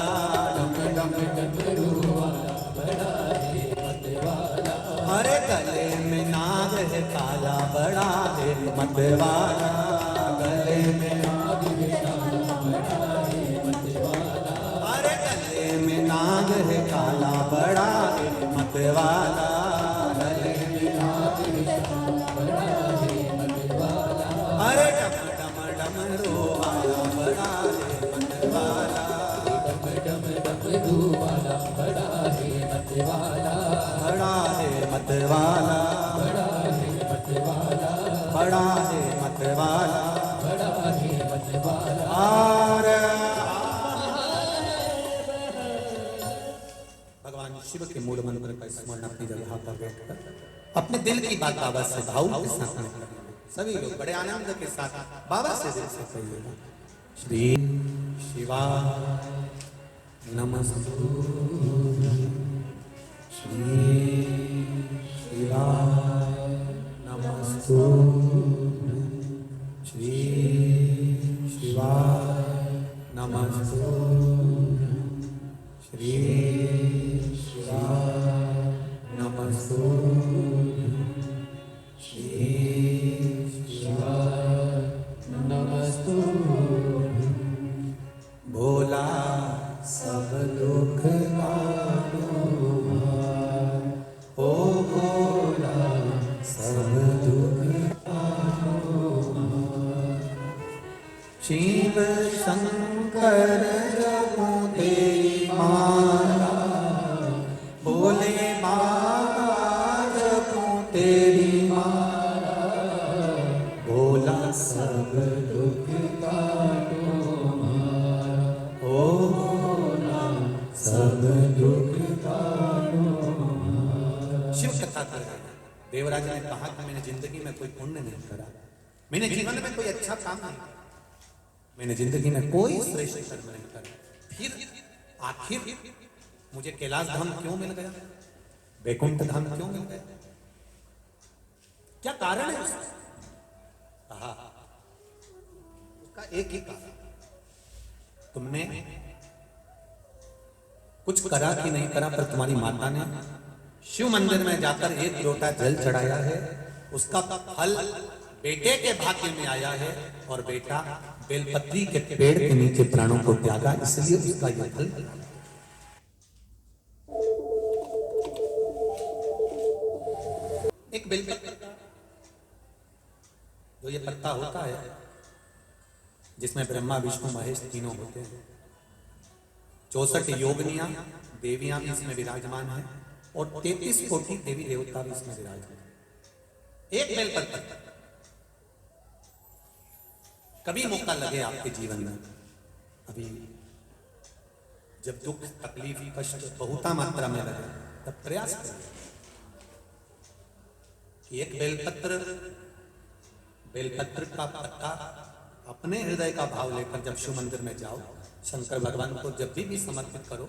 डम डम डमरू वाला बड़ा है मत वाला, अरे गले में नाग है काला बड़ा है मत वाला, गले में नाग है काला बड़ा है मत वाला, अरे गले में नाग है काला बड़ा है मत वाला, गले में नाग है काला बड़ा है मत वाला, अरे डम डम डमरू वाला बड़ा है मत वाला, डम डम डमरू वाला बड़ा है मत वाला, बड़ा है मत वाला, बड़ा है मत वाला, बड़ा है मत वाला, बड़ा है मत वाला। भगवान शिव के मूल मंत्र का स्मरण अपनी जगह पर बैठकर अपने दिल की बात बाबा से भाव के साथ सभी लोग बड़े आनंद के साथ बाबा से दिल से कहिएगा। श्री शिवाय नमस्तुभ्यं श्री शिवाय नमस्तुभ्यं श्री शिवाय नमस्तुभ्यं श्री शिवाय नमस्तुभ्यं श्री शिवाय नमस्तुभ्यं भोला सब दुख काटो भार, ओ भोला सब दुख काटो भार। शिव शंकर जपो तेरी माला, भोले बाबा जपो तेरी माला, भोला सब दुख काटो भार, ओ भोला सब दुख काटो भार। शिव कथा कर रहे हैं। देवराज ने कहा कि मैंने जिंदगी में कोई पुण्य नहीं करा, मैंने जीवन में कोई अच्छा काम नहीं किया, मैंने जिंदगी में कोई श्रेष्ठ कर्म नहीं करा, फिर आखिर मुझे कैलाश धाम क्यों मिल गया, वैकुंठ धाम क्यों मिल गया, क्या कारण है उसका? कहा उसका एक ही कारण, तुमने कुछ करा कि नहीं करा, पर तुम्हारी माता ने शिव मंदिर में जाकर एक लोटा जल चढ़ाया है, उसका फल बेटे के भाग्य में आया है, और बेटा बेलपत्री के पेड़ के नीचे प्राणों को त्यागा, इसलिए उसका यह फल मिला। एक बेलपत्र जो ये पत्ता होता है, जिसमें ब्रह्मा विष्णु महेश तीनों होते हैं, 64 योगनियां देवियां भी इसमें विराजमान है, और 33 कोटि देवी देवता भी इसमें विराजमान है। एक बेलपत्र, कभी मौका लगे आपके जीवन में, अभी जब दुख तकलीफ कष्ट बहुता मात्रा में लगे, तब प्रयास करें कि एक बेलपत्र का पत्ता अपने हृदय का भाव लेकर जब शिव मंदिर में जाओ, शंकर भगवान को जब भी समर्पित करो,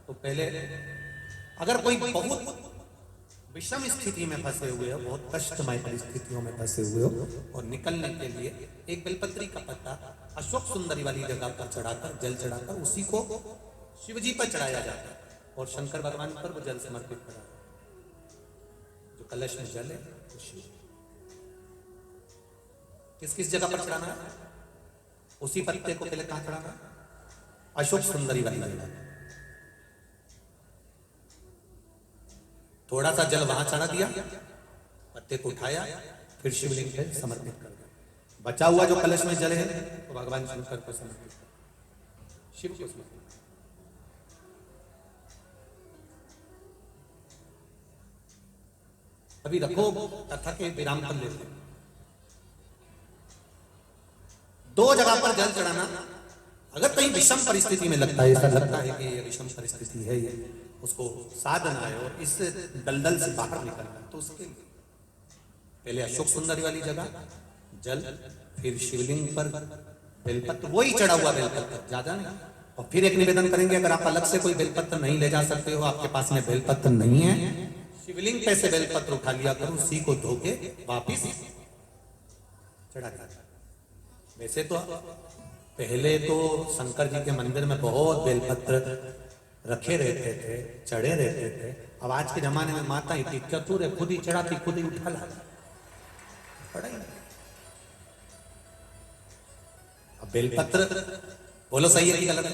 तो पहले अगर कोई बहुत विषम स्थिति में फंसे हुए हो, बहुत कष्टमय परिस्थितियों में फंसे हुए हो, और निकलने के लिए एक बेलपत्री का पत्ता अशोक सुंदरी वाली जगह पर चढ़ाकर, जल चढ़ाकर उसी को शिवजी पर चढ़ाया जाता है, और शंकर भगवान पर वो जल समर्पित करा, जो कलश में जल है वो शिव। किस किस जगह पर चढ़ाना है? उसी पत्ते को पहले कहां चढ़ाना है? अशोक सुंदरी वाली जगह। थोड़ा सा जल वहां चढ़ा दिया, पत्ते को उठाया, फिर शिवलिंग पे समर्पित कर दिया। बचा हुआ जो कलश में जल है तो भगवान शंकर को समर्पित कर, शिव को समर्पित। अभी रखो, कथा के विराम पर लेते हैं। 2 जगह पर जल चढ़ाना, अगर कहीं विषम परिस्थिति में लगता है, ऐसा लगता है कि ये विषम परिस्थिति है, ये उसको साधना है और इस दलदल से बाहर निकलना, तो उसके लिए पहले अशोक सुंदरी वाली जगह जल, फिर शिवलिंग पर बेलपत्र, वही चढ़ा हुआ बेलपत्र, ज्यादा नहीं, और फिर एक निवेदन करेंगे, अगर आप अलग से कोई बेलपत्र नहीं ले जा सकते हो, आपके पास में बेलपत्र नहीं है, शिवलिंग पे से बेलपत्र उठा लिया करो, उसी को धो के वापिस चढ़ा दिया। वैसे तो पहले तो शंकर जी के मंदिर में बहुत बेलपत्र रखे रहते थे, चढ़े रहते थे। अब आज के जमाने में माता इतनी चतुर है, खुद ही चढ़ाती, खुद ही उठा लाती, पड़ा ही नहीं। अब बेलपत्र बोलो सही है कि गलत है?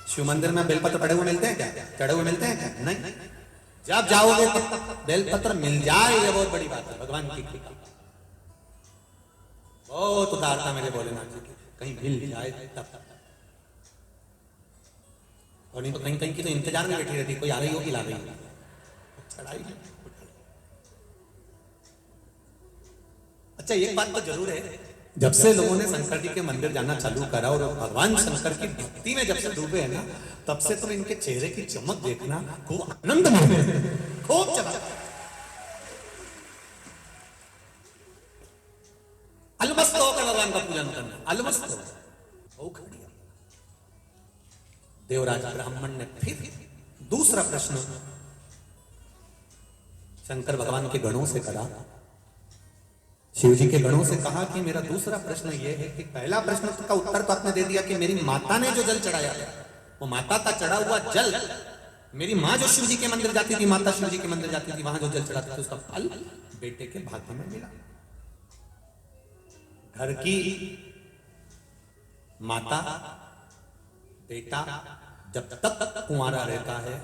शिव मंदिर में बेलपत्र पड़े हुए मिलते हैं क्या? चढ़े हुए मिलते हैं क्या? नहीं। जब जाओगे तब बेलपत्र मिल जाए, ये बहुत बड़ी बात है, भगवान की कृपा। बहुत उदारता मेरे भोलेनाथ जी की, कहीं मिल जाए तब, और नहीं तो कहीं कहीं की तो इंतजार में बैठी रहती, कोई आ रही होगी, ला रही होगी, चढ़ाई। अच्छा, एक बात तो जरूर है, जब से लोगों ने शंकर जी के मंदिर जाना चालू करा और भगवान शंकर की भक्ति में जब से डूबे हैं ना, तब से तुम इनके चेहरे की चमक देखना, खूब आनंद मिलते हैं, खूब चमक। अलमस्त होकर भगवान का पूजन करना, अलमस्त हो। देवराज ब्राह्मण ने फिर दूसरा प्रश्न शंकर भगवान के गणों से करा। शिव जी के गणों से कहा कि मेरा दूसरा प्रश्न यह है कि पहला प्रश्न का उत्तर तो आपने दे दिया कि मेरी माता ने जो जल चढ़ाया वो माता का चढ़ा हुआ जल, मेरी माँ जो शिव जी के मंदिर जाती थी, माता शिव जी के मंदिर जाती थी, वहां जो जल चढ़ाती थी उसका फल बेटे के भाग्य में मिला। घर की माता बेटा जब तक कुंवारा रहता है,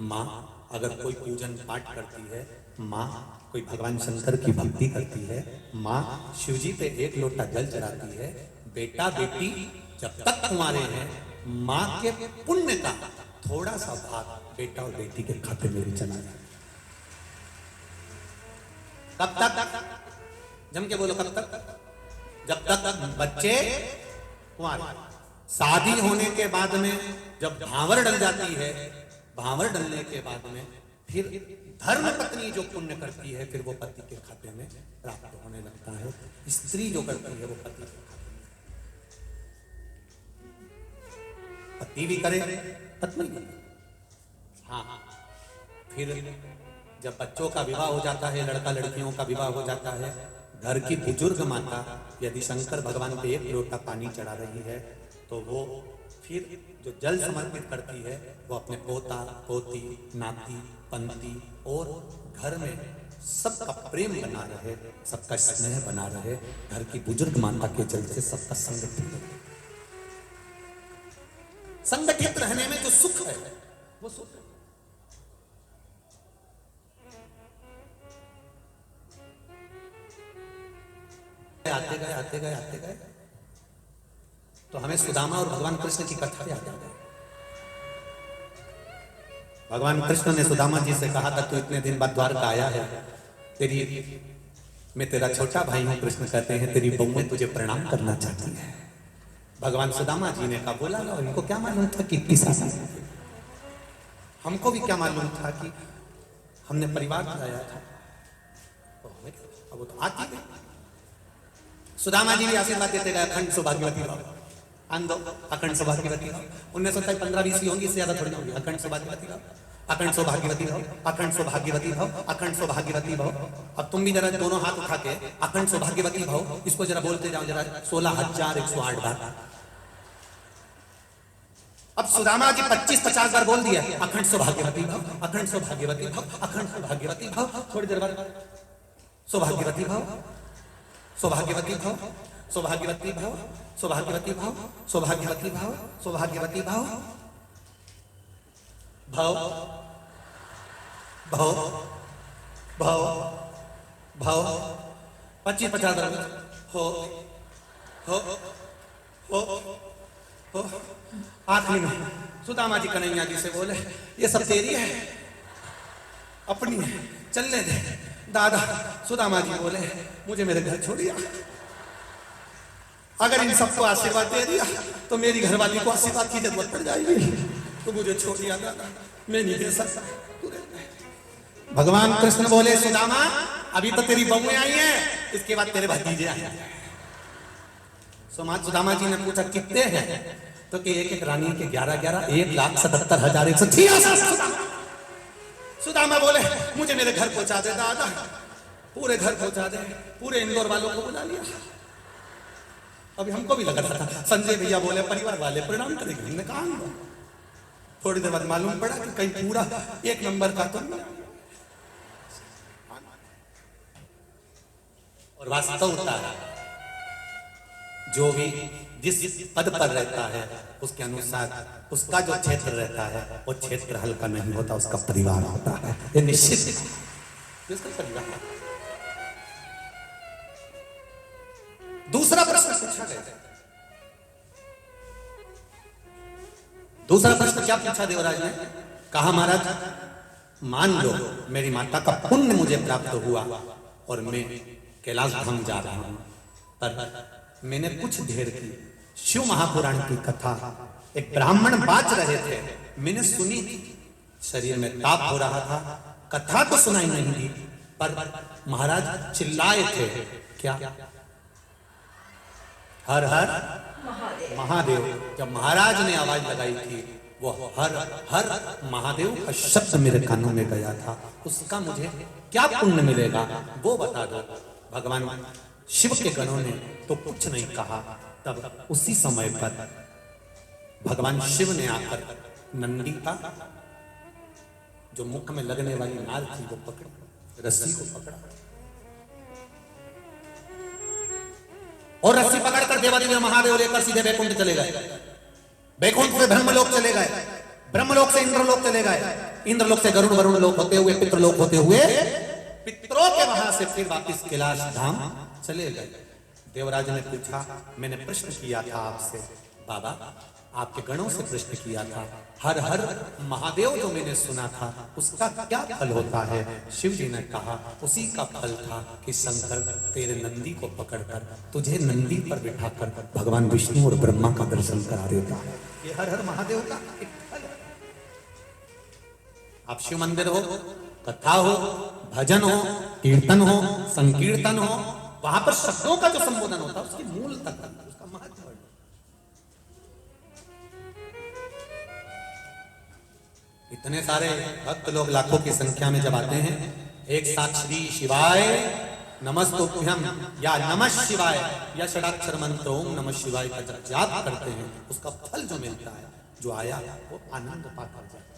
माँ अगर कोई पूजन पाठ करती है, माँ कोई भगवान शंकर की भक्ति करती है, माँ शिव जी पे एक लोटा जल चढ़ाती है, बेटा बेटी जब तक कुंवारे हैं, माँ के पुण्य का थोड़ा सा भाग बेटा और बेटी के खाते में चला जाए। कब तक? जम के बोलो, कब तक? जब तक बच्चे कुंवारे। शादी होने के बाद में जब भांवर डल जाती है, भांवर डलने के बाद में फिर धर्म पत्नी जो पुण्य करती है, फिर वो पति के खाते में प्राप्त होने लगता है। स्त्री जो करती है वो पति के खाते में, पति भी करे पत्नी भी। हाँ, फिर जब बच्चों का विवाह हो जाता है, लड़का लड़कियों का विवाह हो जाता है, घर की बुजुर्ग माता यदि शंकर भगवान पे एक लोटा पानी चढ़ा रही है तो वो फिर जो जल समर्पित करती है वो अपने पोता पोती नाती पंती और घर में सबका प्रेम बना रहे, सबका स्नेह बना रहे। घर की बुजुर्ग माता के जल से सबका संगठित रहने में जो सुख है वो सुख है। आते गए तो हमें सुदामा और भगवान कृष्ण की कथा याद आ गई। भगवान कृष्ण ने सुदामा जी से कहा था, तू इतने दिन बाद द्वारका आया है, मैं तेरा छोटा भाई हूं। कृष्ण कहते हैं तेरी बहू में तुझे प्रणाम करना चाहती है। भगवान सुदामा जी ने कहा, बोला ना, इनको क्या मालूम था कि किस हमको भी क्या मालूम था कि हमने परिवार चलाया था, अब वो तो आती गई। सुदामा जी भी आशीर्वाद देते गए, अखंड सौभाग्यवती भाव, आंदो अखंड सौभाग्यवती भाव। 1920 होंगी, इससे ज्यादा थोड़ी होंगी। अखंड सौभाग्यवती भाव, अखंड सौभाग्यवती भाव, अखंड सौभाग्यवती भाव, अखंड सौभाग्यवती भाव। अब तुम भी जरा दोनों हाथ उठा के अखंड सौभाग्यवती भाव इसको जरा बोलते जाओ, जरा 16,108 बार। अब सुदामा जी 25-50 बार बोल दिया, अखंड सौभाग्यवती भाव, अखंड सौभाग्यवती भाव, अखंड सौभाग्यवती भाव। थोड़ी देर बाद सौभाग्यवती भाव, सौभाग्यवती भाव, सौभाग्यवती भाव, सौभाग्यवती भाव, सौभाग्यवती भाव, सौभाग्यवती भाव, भाव भाव भाव भाव 25-50 हो हो हो हो। आखिरी में सुदामा जी कन्हैया जी से बोले, ये सब तेरी है अपनी है, चलने दे। दादा सुदामा जी बोले, मुझे मेरे घर छोड़िया, अगर इन सबको आशीर्वाद दे दिया तो मेरी घरवाली को आशीर्वाद की जरूरत पड़ जाएगी, तो मुझे छोड़ दिया दादा, मैं नहीं दे सकता। भगवान कृष्ण बोले, सुदामा अभी तो तेरी बहुएं आई हैं, इसके बाद तेरे भतीजे आएंगे। सुदामा जी ने पूछा कितने हैं, तो कि एक रानी के 11,11 1,77,186। सुदामा बोले, मुझे मेरे घर पहुंचा दे दादा, पूरे घर पहुंचा दे, पूरे इंदौर वालों को बुला लिया। अभी हमको भी लग रहा था, संजय भैया बोले परिवार वाले प्रणाम करेंगे, हमने कहा थोड़ी देर बाद मालूम पड़ा कि कहीं पूरा 1 नंबर का तो। और वास्तवता जो भी जिस पद पर रहता है उसके अनुसार उसका जो क्षेत्र रहता है वो क्षेत्र हल्का नहीं होता, उसका परिवार होता है, ये निश्चित जिसका परिवार। दूसरा प्रश्न पूछा गया, दूसरा प्रश्न क्या पूछा देवराज ने? कहा महाराज मान लो मेरी माता का पुण्य मुझे प्राप्त हुआ और मैं कैलाश धाम जा रहा हूं, पर मैंने कुछ देर की शिव महापुराण की कथा एक ब्राह्मण बाज रहे थे, मैंने सुनी थी, शरीर में ताप हो रहा था, कथा तो सुनाई नहीं दी, पर महाराज चिल्लाए थे क्या? हर हर महादेव। जब महाराज ने आवाज लगाई थी वो हर हर महादेव का शब्द मेरे कानों में गया था, उसका मुझे क्या पुण्य मिलेगा वो बता दो। भगवान शिव के गणों ने तो कुछ नहीं कहा। तब उसी समय पर भगवान शिव ने आकर नंदी का जो मुख में लगने वाली नाल थी वो पकड़ी, रस्सी को पकड़ा और रस्सी पकड़कर देवादिदेव महादेव लेकर सीधे बैकुंठ चले गए। बैकुंठ से ब्रह्मलोक चले गए, ब्रह्मलोक से इंद्रलोक चले गए, इंद्रलोक से गरुड़ वरुण लोक होते हुए पितृलोक होते हुए पितरों के वहां से फिर वापिस कैलाश धाम चले गए। देवराज ने पूछा, मैंने प्रश्न किया था आपसे बाबा, आपके गणों से प्रश्न किया था, हर हर महादेव जो मैंने सुना था उसका क्या फल होता है? शिव जी ने कहा, उसी का फल था कि शंकर तेरे नंदी को पकड़कर तुझे नंदी पर बिठाकर भगवान विष्णु और ब्रह्मा का दर्शन करा देता है। ये हर हर महादेव का एक फल है। आप शिव मंदिर हो, कथा हो, भजन हो, कीर्तन हो, संकीर्तन हो, वहां पर शब्दों का जो संबोधन होता है उसकी मूल तक उसका महत्व है। इतने सारे भक्त लोग लाखों की संख्या में जब आते हैं, एक साथ श्री शिवाय नमस्तुभ्यम या नमः शिवाय या षडाक्षर मंत्र ओम नमः शिवाय का जब जाप करते हैं, उसका फल जो मिलता है, जो आया वो आनंद पाकर जाता है।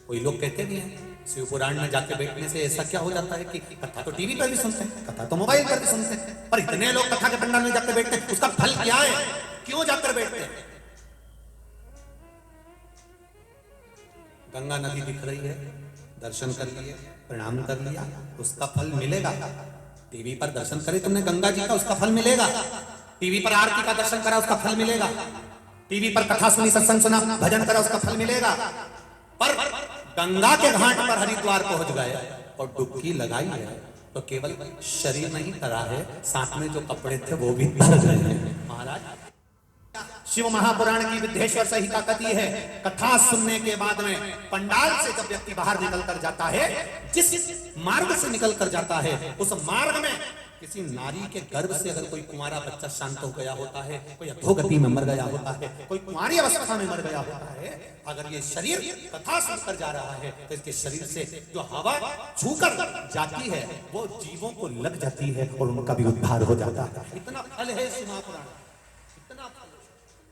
कोई लोग कहते भी हैं शिव पुराण में जाके बैठने से ऐसा क्या हो जाता है कि कथा तो टीवी पर भी सुनते हैं, कथा तो मोबाइल पर भी सुनते हैं, पर इतने लोग कथा के पंडाल में जाकर बैठते हैं, उसका फल क्या है? क्यों जाकर बैठते हैं? गंगा नदी दिख रही है, दर्शन कर लिए, प्रणाम कर लिया, उसका फल मिलेगा। टीवी पर दर्शन करे तुमने गंगा जी का, उसका फल मिलेगा। टीवी पर आरती का दर्शन करा, उसका फल मिलेगा। टीवी पर कथा सुनी, सत्संग सुना, भजन करा, उसका फल मिलेगा। पर गंगा के घाट पर हरिद्वार पहुंच गए और डुबकी लगाई है तो केवल शरीर नहीं तरा है, साथ में जो कपड़े थे वो भी तर गए हैं। महाराज शिव महापुराण की विद्येश्वर संहिता कहती है, कथा सुनने के बाद में पंडाल से जब व्यक्ति बाहर निकल कर जाता है, जिस मार्ग से निकल कर जाता है, उस मार्ग में किसी नारी के गर्भ से अगर कोई कुंवारा बच्चा शांत हो गया होता है, कोई अधोगति में मर गया होता है, कोई कुंवारी अवस्था में मर गया होता है, अगर ये शरीर कथा सुनकर जा रहा है तो इसके शरीर से जो हवा छूकर जाती है वो जीवों को लग जाती है और उनका भी उद्धार हो जाता है। इतना फल है शिव महापुराण।